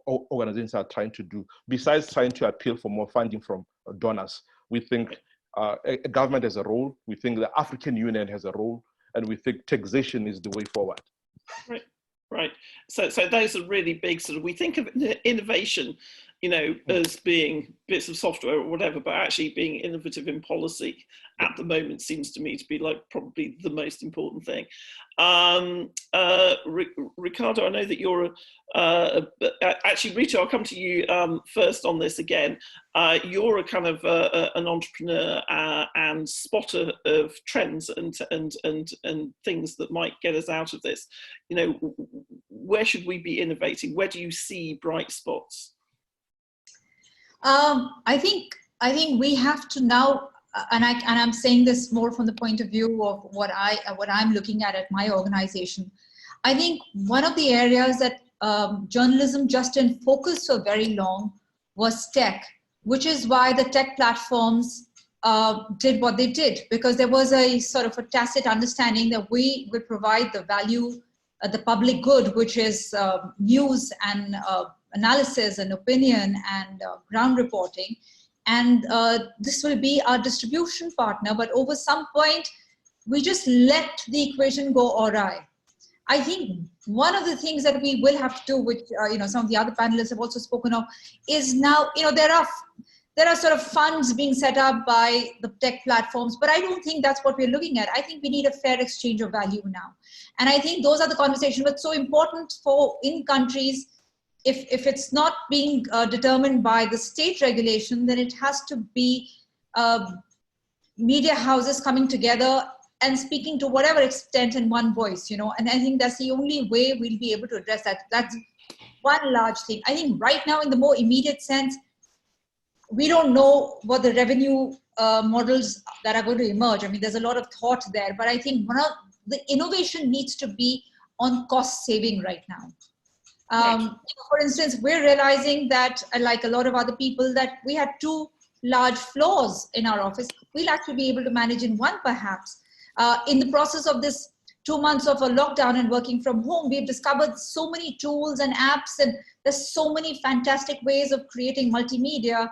organizations are trying to do. Besides trying to appeal for more funding from donors, we think a government has a role, we think the African Union has a role, and we think taxation is the way forward. Right. So those are really big sort of, we think of innovation, as being bits of software or whatever, but actually being innovative in policy at the moment seems to me to be like probably the most important thing. Ricardo, I know that you're actually, Ritu, I'll come to you first on this again. You're a kind of an entrepreneur and spotter of trends and things that might get us out of this. Where should we be innovating? Where do you see bright spots? I think we have to now, and I'm saying this more from the point of view of what I'm looking at my organization. I think one of the areas that journalism just didn't focus for very long was tech, which is why the tech platforms did what they did, because there was a sort of a tacit understanding that we would provide the value, the public good, which is news and analysis and opinion and ground reporting. And this will be our distribution partner. But over some point, we just let the equation go awry. I think one of the things that we will have to do, which some of the other panelists have also spoken of, is now, there are sort of funds being set up by the tech platforms, but I don't think that's what we're looking at. I think we need a fair exchange of value now. And I think those are the conversations that's so important in countries. If it's not being determined by the state regulation, then it has to be media houses coming together and speaking to whatever extent in one voice, and I think that's the only way we'll be able to address that. That's one large thing. I think right now, in the more immediate sense, we don't know what the revenue models that are going to emerge. I mean, there's a lot of thought there, but I think one of the innovation needs to be on cost saving right now. For instance, we're realizing that, like a lot of other people, that we had 2 large floors in our office. We'll actually be able to manage in one, perhaps. In the process of this 2 months of a lockdown and working from home, we've discovered so many tools and apps, and there's so many fantastic ways of creating multimedia,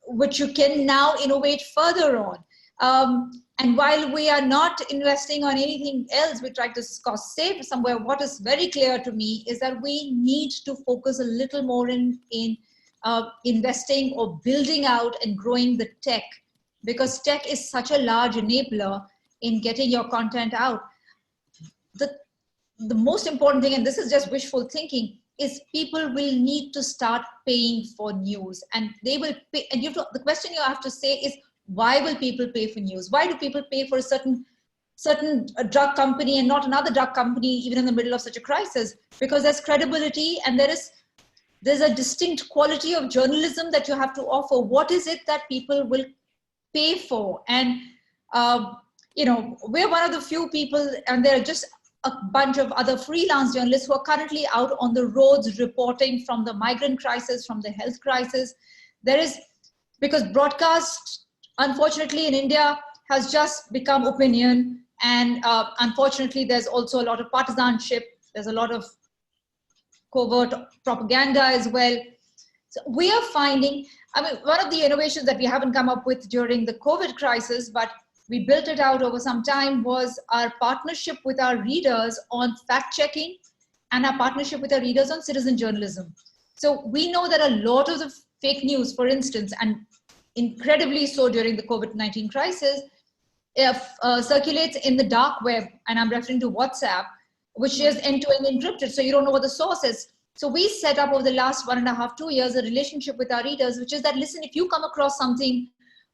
which you can now innovate further on. And while we are not investing on anything else, we try to cost save somewhere. What is very clear to me is that we need to focus a little more in investing or building out and growing the tech, because tech is such a large enabler in getting your content out. The most important thing, and this is just wishful thinking, is people will need to start paying for news, and they will pay. And the question you have to say is, why will people pay for news? Why do people pay for a certain drug company and not another drug company, even in the middle of such a crisis? Because there's credibility, and there's a distinct quality of journalism that you have to offer. What is it that people will pay for? And we're one of the few people, and there are just a bunch of other freelance journalists who are currently out on the roads reporting from the migrant crisis, from the health crisis. Because broadcast, unfortunately, in India has just become opinion, and unfortunately there's also a lot of partisanship, there's a lot of covert propaganda as well. So we are finding, one of the innovations that we haven't come up with during the COVID crisis, but we built it out over some time, was our partnership with our readers on fact-checking and our partnership with our readers on citizen journalism. So we know that a lot of the fake news, for instance, and incredibly so during the COVID-19 crisis, circulates in the dark web, and I'm referring to WhatsApp, which is end-to-end encrypted, so you don't know what the source is. So we set up over the last 1.5, 2 years a relationship with our readers, which is that, listen, if you come across something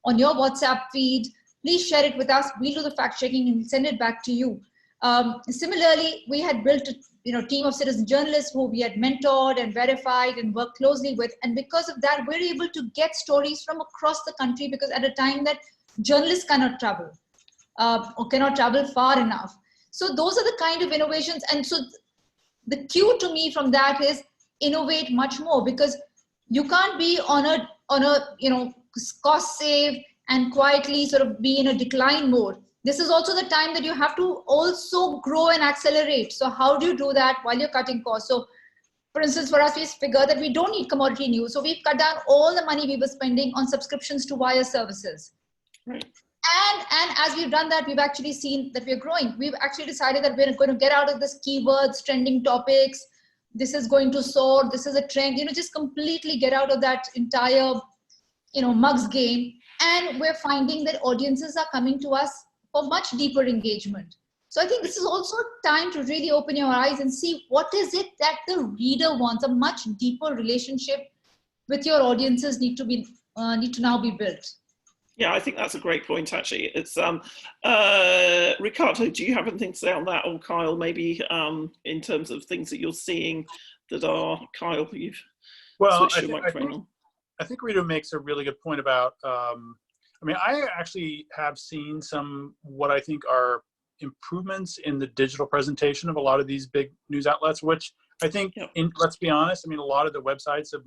on your WhatsApp feed, please share it with us. We'll do the fact-checking and send it back to you. Similarly, we had built a team of citizen journalists who we had mentored and verified and worked closely with. And because of that, we're able to get stories from across the country, because at a time that journalists cannot travel or cannot travel far enough. So those are the kind of innovations. And so the cue to me from that is innovate much more, because you can't be on a cost save and quietly sort of be in a decline mode. this is also the time that you have to also grow and accelerate. So how do you do that while you're cutting costs? So for instance, for us, we figure that we don't need commodity news. So we've cut down all the money we were spending on subscriptions to wire services. Right. And as we've done that, we've actually seen that we're growing. We've actually decided that we're going to get out of this keywords, trending topics. This is going to soar. This is a trend, just completely get out of that entire, mugs game. And we're finding that audiences are coming to us for much deeper engagement. So I think this is also time to really open your eyes and see what is it that the reader wants. A much deeper relationship with your audiences need to now be built. Yeah, I think that's a great point, actually. It's Ricardo, do you have anything to say on that? Or Kyle, maybe in terms of things that you're seeing that are, Kyle, you've switched your microphone on. I think Ritu makes a really good point about, I actually have seen some, what I think are improvements in the digital presentation of a lot of these big news outlets, which I think, let's be honest, a lot of the websites of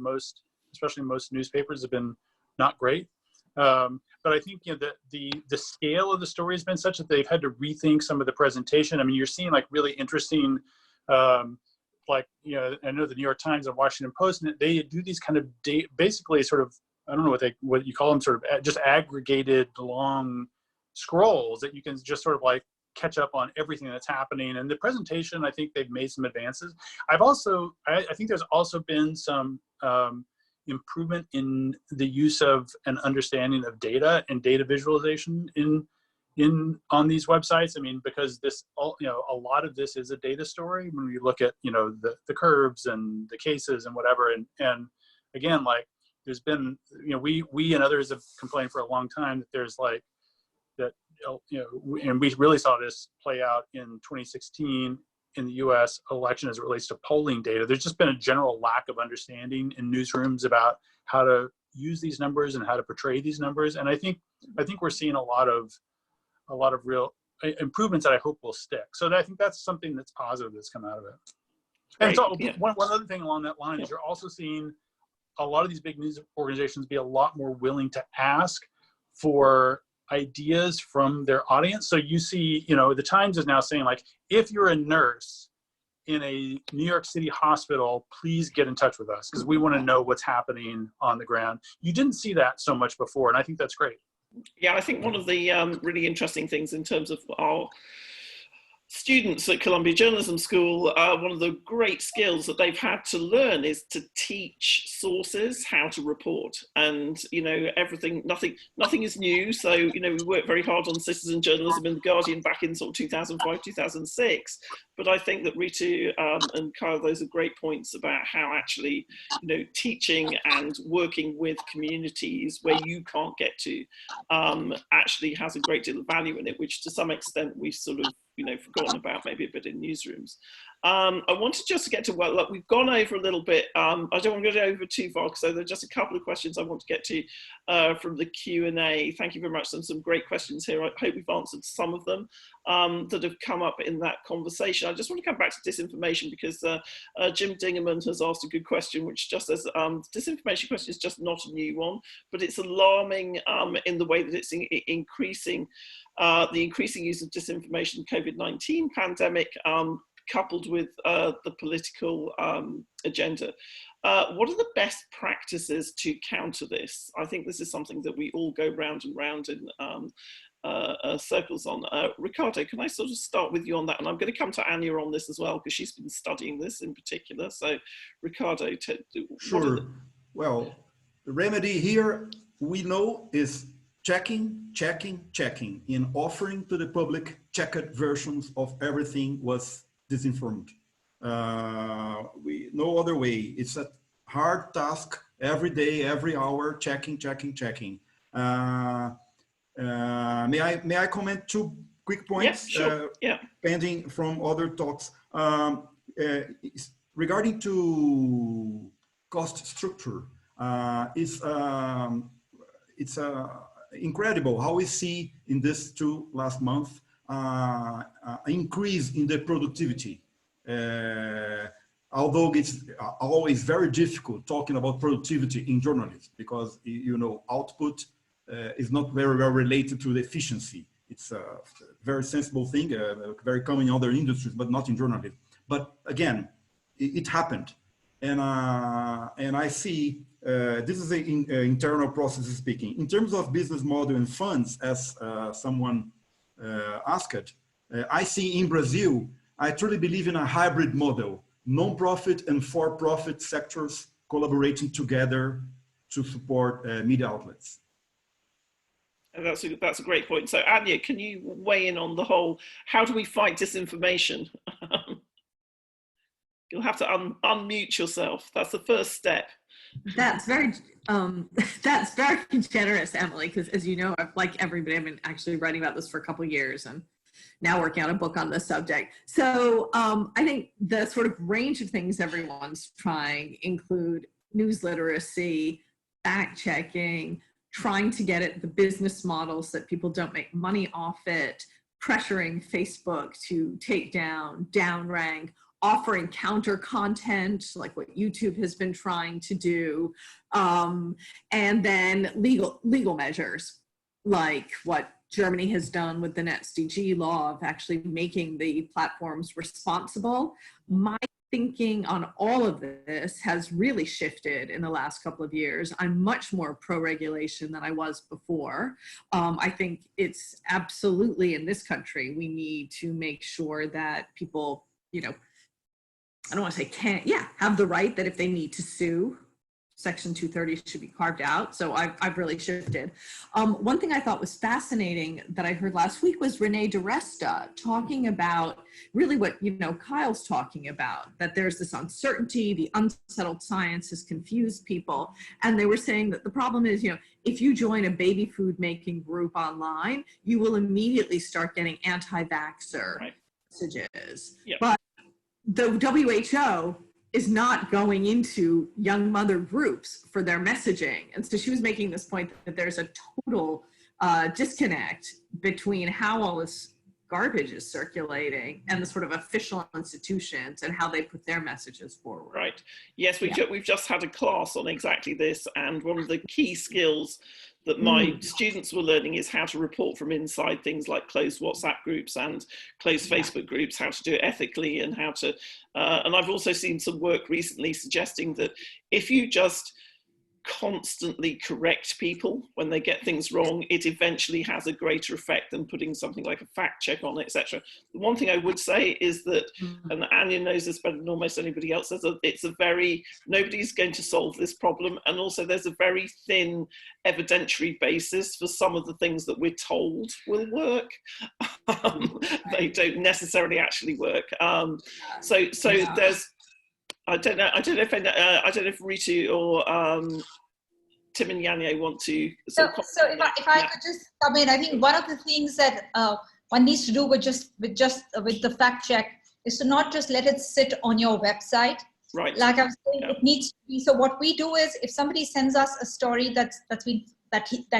especially most newspapers have been not great. But I think the scale of the story has been such that they've had to rethink some of the presentation. You're seeing like really interesting, I know the New York Times and Washington Post, and they do these kind of basically sort of, I don't know what you call them, sort of just aggregated long scrolls that you can just sort of like catch up on everything that's happening. And the presentation, I think they've made some advances. I think there's also been some improvement in the use of an understanding of data and data visualization on these websites. Because a lot of this is a data story when we look at, the curves and the cases and whatever. And again, like there's been, we and others have complained for a long time that there's like that, and we really saw this play out in 2016 in the US election as it relates to polling data. There's just been a general lack of understanding in newsrooms about how to use these numbers and how to portray these numbers. And I think we're seeing a lot of real improvements that I hope will stick. So I think that's something that's positive that's come out of it. And so one other thing along that line is you're also seeing a lot of these big news organizations be a lot more willing to ask for ideas from their audience. So you see, the Times is now saying like, if you're a nurse in a New York City hospital, please get in touch with us because we want to know what's happening on the ground. You didn't see that so much before, and I think that's great. Yeah, I think one of the really interesting things in terms of our students at Columbia Journalism School, one of the great skills that they've had to learn is to teach sources how to report. And, nothing is new. So, we worked very hard on citizen journalism in The Guardian back in sort of 2005, 2006. But I think that Ritu and Kyle, those are great points about how actually, teaching and working with communities where you can't get to actually has a great deal of value in it, which to some extent we've sort of, forgotten about maybe a bit in newsrooms. I wanted just to get to, look, we've gone over a little bit. I don't want to go over too far, so there are just a couple of questions I want to get to from the Q&A. Thank you very much. Some great questions here. I hope we've answered some of them that have come up in that conversation. I just want to come back to disinformation because Jim Dingerman has asked a good question, which just says, disinformation question is just not a new one, but it's alarming in the way that it's increasing, the increasing use of disinformation, COVID-19 pandemic, coupled with the political agenda. What are the best practices to counter this? I think this is something that we all go round and round in circles on. Ricardo, can I sort of start with you on that? And I'm going to come to Anya on this as well, because she's been studying this in particular. So Ricardo, sure. Well, the remedy here we know is checking, in offering to the public checked versions of everything was disinformed. No other way. It's a hard task every day, every hour, checking. May I comment 2 quick points? Yeah, sure. Pending from other talks. Regarding to cost structure, it's incredible how we see in this 2 last months increase in the productivity. Although it's always very difficult talking about productivity in journalism because output is not very well related to the efficiency. it's a very sensible thing, very common in other industries, but not in journalism. But again, it happened. And I see, this is an internal process speaking. In terms of business model and funds, as someone asked, I see in Brazil, I truly believe in a hybrid model, non-profit and for-profit sectors collaborating together to support media outlets. And that's a great point. So Anya, can you weigh in on the whole, how do we fight disinformation? You'll have to unmute yourself. That's the first step. That's very generous, Emily, because as you know, like everybody, I've been actually writing about this for a couple of years and now working on a book on this subject. So I think the sort of range of things everyone's trying include news literacy, fact checking, trying to get at the business models that people don't make money off it, pressuring Facebook to take down, downrank, offering counter content like what YouTube has been trying to do, and then legal measures like what Germany has done with the NetzDG law of actually making the platforms responsible. My thinking on all of this has really shifted in the last couple of years. I'm much more pro-regulation than I was before. I think it's absolutely in this country, we need to make sure that people, you know, I don't want to say have the right that if they need to sue, Section 230 should be carved out. So I've really shifted. One thing I thought was fascinating that I heard last week was Rede talking about really what, you know, Kyle's talking about, that there's this uncertainty, the unsettled science has confused people. And they were saying that the problem is, you know, if you join a baby food making group online, you will immediately start getting anti-vaxxer messages. Yep. But the WHO is not going into young mother groups for their messaging. And so she was making this point that there's a total disconnect between how all this garbage is circulating and the sort of official institutions and how they put their messages forward. Right. Yes, we've just had a class on exactly this, and one of the key skills that my students were learning is how to report from inside things like closed WhatsApp groups and closed Facebook groups, how to do it ethically, and how to, and I've also seen some work recently suggesting that if you just constantly correct people when they get things wrong, it eventually has a greater effect than putting something like a fact check on it, etc. The one thing I would say is that, and Anya knows this better than almost anybody else, nobody's going to solve this problem, and also there's a very thin evidentiary basis for some of the things that we're told will work. They don't necessarily actually work. So there's, I don't know if Ritu or Ntibinyane want to. So if I could just come in, I think one of the things that one needs to do with the fact check is to not just let it sit on your website. Right. Like I was saying, it needs to be. So what we do is, if somebody sends us a story that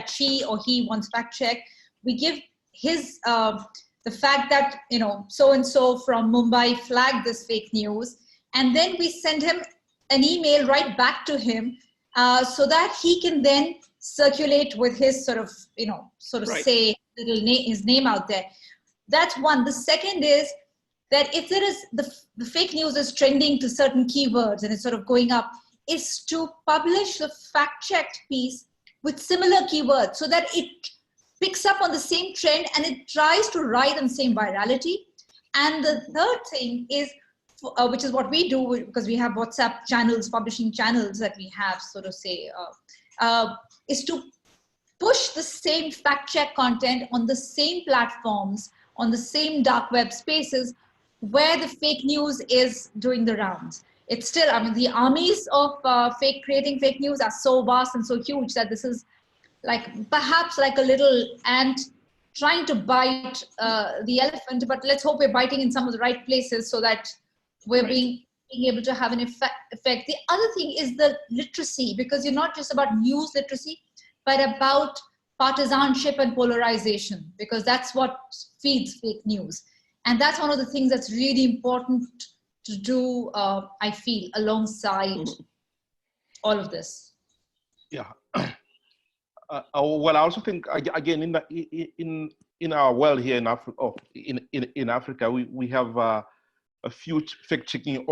she or he wants fact check, we give his the fact that, you know, so and so from Mumbai flagged this fake news. And then we send him an email right back to him so that he can then circulate with his sort of say his name out there. That's one. The second is that if there is the fake news is trending to certain keywords and it's sort of going up, is to publish the fact-checked piece with similar keywords so that it picks up on the same trend and it tries to ride on the same virality. And the third thing is, which is what we do because we have WhatsApp channels, publishing channels that we have, so to say, is to push the same fact check content on the same platforms, on the same dark web spaces where the fake news is doing the rounds. It's still, I mean, the armies of creating fake news are so vast and so huge that this is perhaps like a little ant trying to bite the elephant, but let's hope we're biting in some of the right places so that we're being able to have an effect. The other thing is the literacy, because you're not just about news literacy, but about partisanship and polarization, because that's what feeds fake news. And that's one of the things that's really important to do, I feel, alongside all of this. Yeah. Well, I also think, again, in in our world here in Africa, in Africa, we have a few fact-checking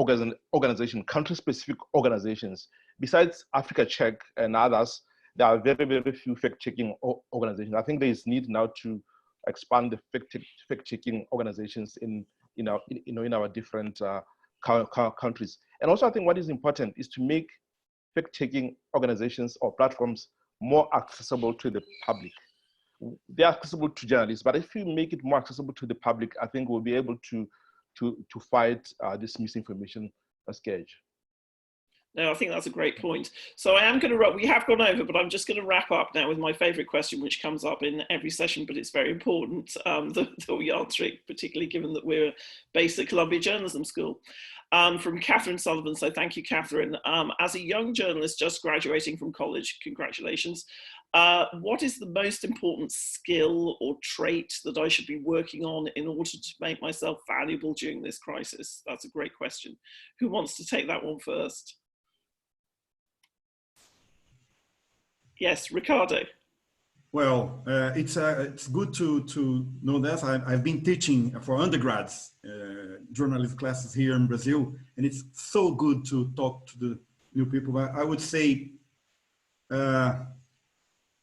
organizations, country-specific organizations. Besides Africa Check and others, there are very, very few fact-checking organizations. I think there is need now to expand the fact-checking organizations in our different countries. And also, I think what is important is to make fact-checking organizations or platforms more accessible to the public. They're accessible to journalists, but if you make it more accessible to the public, I think we'll be able to fight this misinformation scourge. No, I think that's a great point. So I am going to, we have gone over, but I'm just going to wrap up now with my favorite question, which comes up in every session, but it's very important that we answer it, particularly given that we're based at Columbia Journalism School. From Catherine Sullivan, so thank you, Catherine. As a young journalist just graduating from college, congratulations, what is the most important skill or trait that I should be working on in order to make myself valuable during this crisis? That's a great question. Who wants to take that one first? Yes, Ricardo. Well, it's good to know that. I've been teaching for undergrads journalism classes here in Brazil, and it's so good to talk to the new people. I would say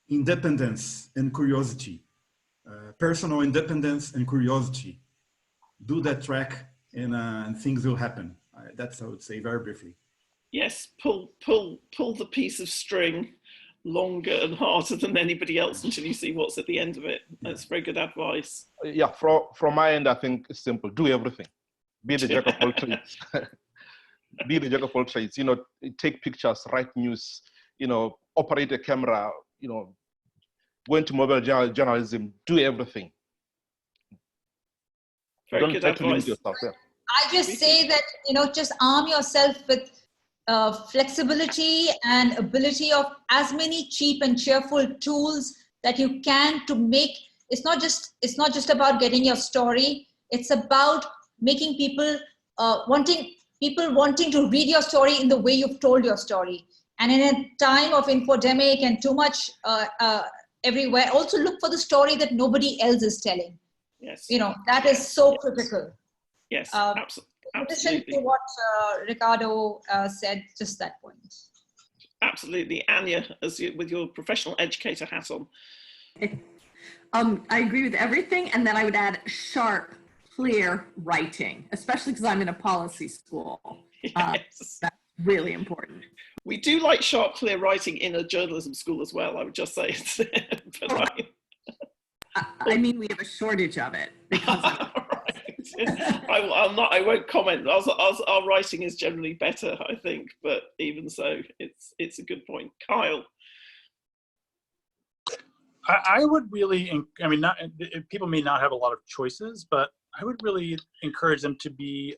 independence and curiosity, personal independence and curiosity. Do that track, and things will happen. That's, I would say, very briefly. Yes, pull the piece of string longer and harder than anybody else until you see what's at the end of it. That's very good advice. Yeah, from my end, I think it's simple. Do everything. Be the jack of all trades. Be the jack of all trades. You know, take pictures, write news, you know, operate a camera, you know, go into mobile journalism, do everything. Very good advice. Yourself, yeah. I just say that, you know, just arm yourself with flexibility and ability of as many cheap and cheerful tools that you can to make. It's not just about getting your story. It's about making people wanting to read your story in the way you've told your story. And in a time of infodemic and too much everywhere, also look for the story that nobody else is telling. Yes. You know, that is so critical. Yes, absolutely. In addition to what Ricardo said, just that point. Absolutely. Anya, with your professional educator hat on. I agree with everything, and then I would add sharp, clear writing, especially because I'm in a policy school. Yes. That's really important. We do like sharp, clear writing in a journalism school as well, I would just say. I mean, we have a shortage of it. Because I won't comment. Our writing is generally better, I think, but even so, it's a good point. Kyle. I would really, I mean, people may not have a lot of choices, but I would really encourage them to be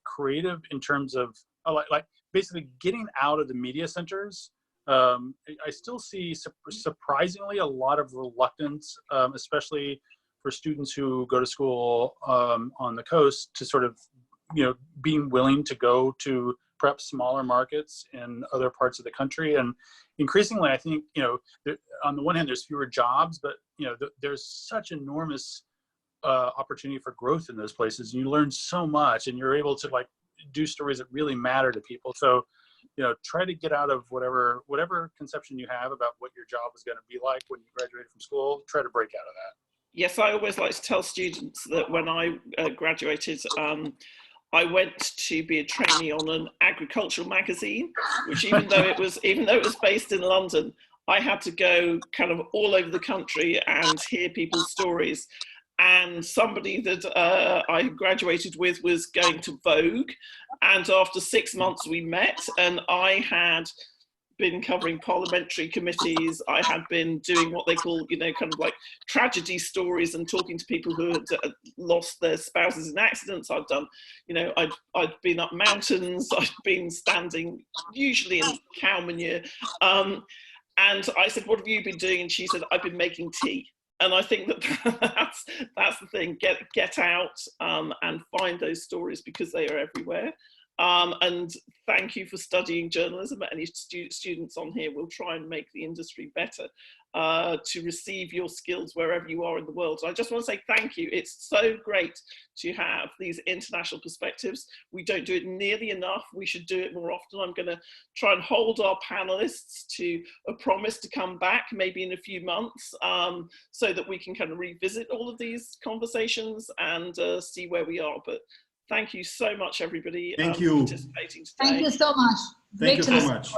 creative in terms of like basically getting out of the media centers. I still see surprisingly a lot of reluctance, especially for students who go to school on the coast, to sort of, you know, being willing to go to perhaps smaller markets in other parts of the country. And increasingly, I think, you know, on the one hand, there's fewer jobs, but, you know, there's such enormous opportunity for growth in those places. And you learn so much, and you're able to like do stories that really matter to people. So, you know, try to get out of whatever conception you have about what your job is going to be like when you graduated from school. Try to break out of that. Yes, I always like to tell students that when I graduated, I went to be a trainee on an agricultural magazine, which even though it was based in London, I had to go kind of all over the country and hear people's stories. And somebody that I graduated with was going to Vogue, and after 6 months we met, and I had been covering parliamentary committees. I had been doing what they call, you know, kind of like tragedy stories and talking to people who had lost their spouses in accidents. I'd done, you know, I'd been up mountains. I'd been standing usually in cow manure. And I said, what have you been doing? And she said, I've been making tea. And I think that's the thing. Get out and find those stories, because they are everywhere. And thank you for studying journalism. Any students on here will try and make the industry better. to receive your skills wherever you are in the world. So I just want to say thank you. It's so great to have these international perspectives. We don't do it nearly enough. We should do it more often. I'm going to try and hold our panelists to a promise to come back maybe in a few months, so that we can kind of revisit all of these conversations and see where we are. But thank you so much, everybody, Thank you. for participating today. Thank you so much. Thank you so much.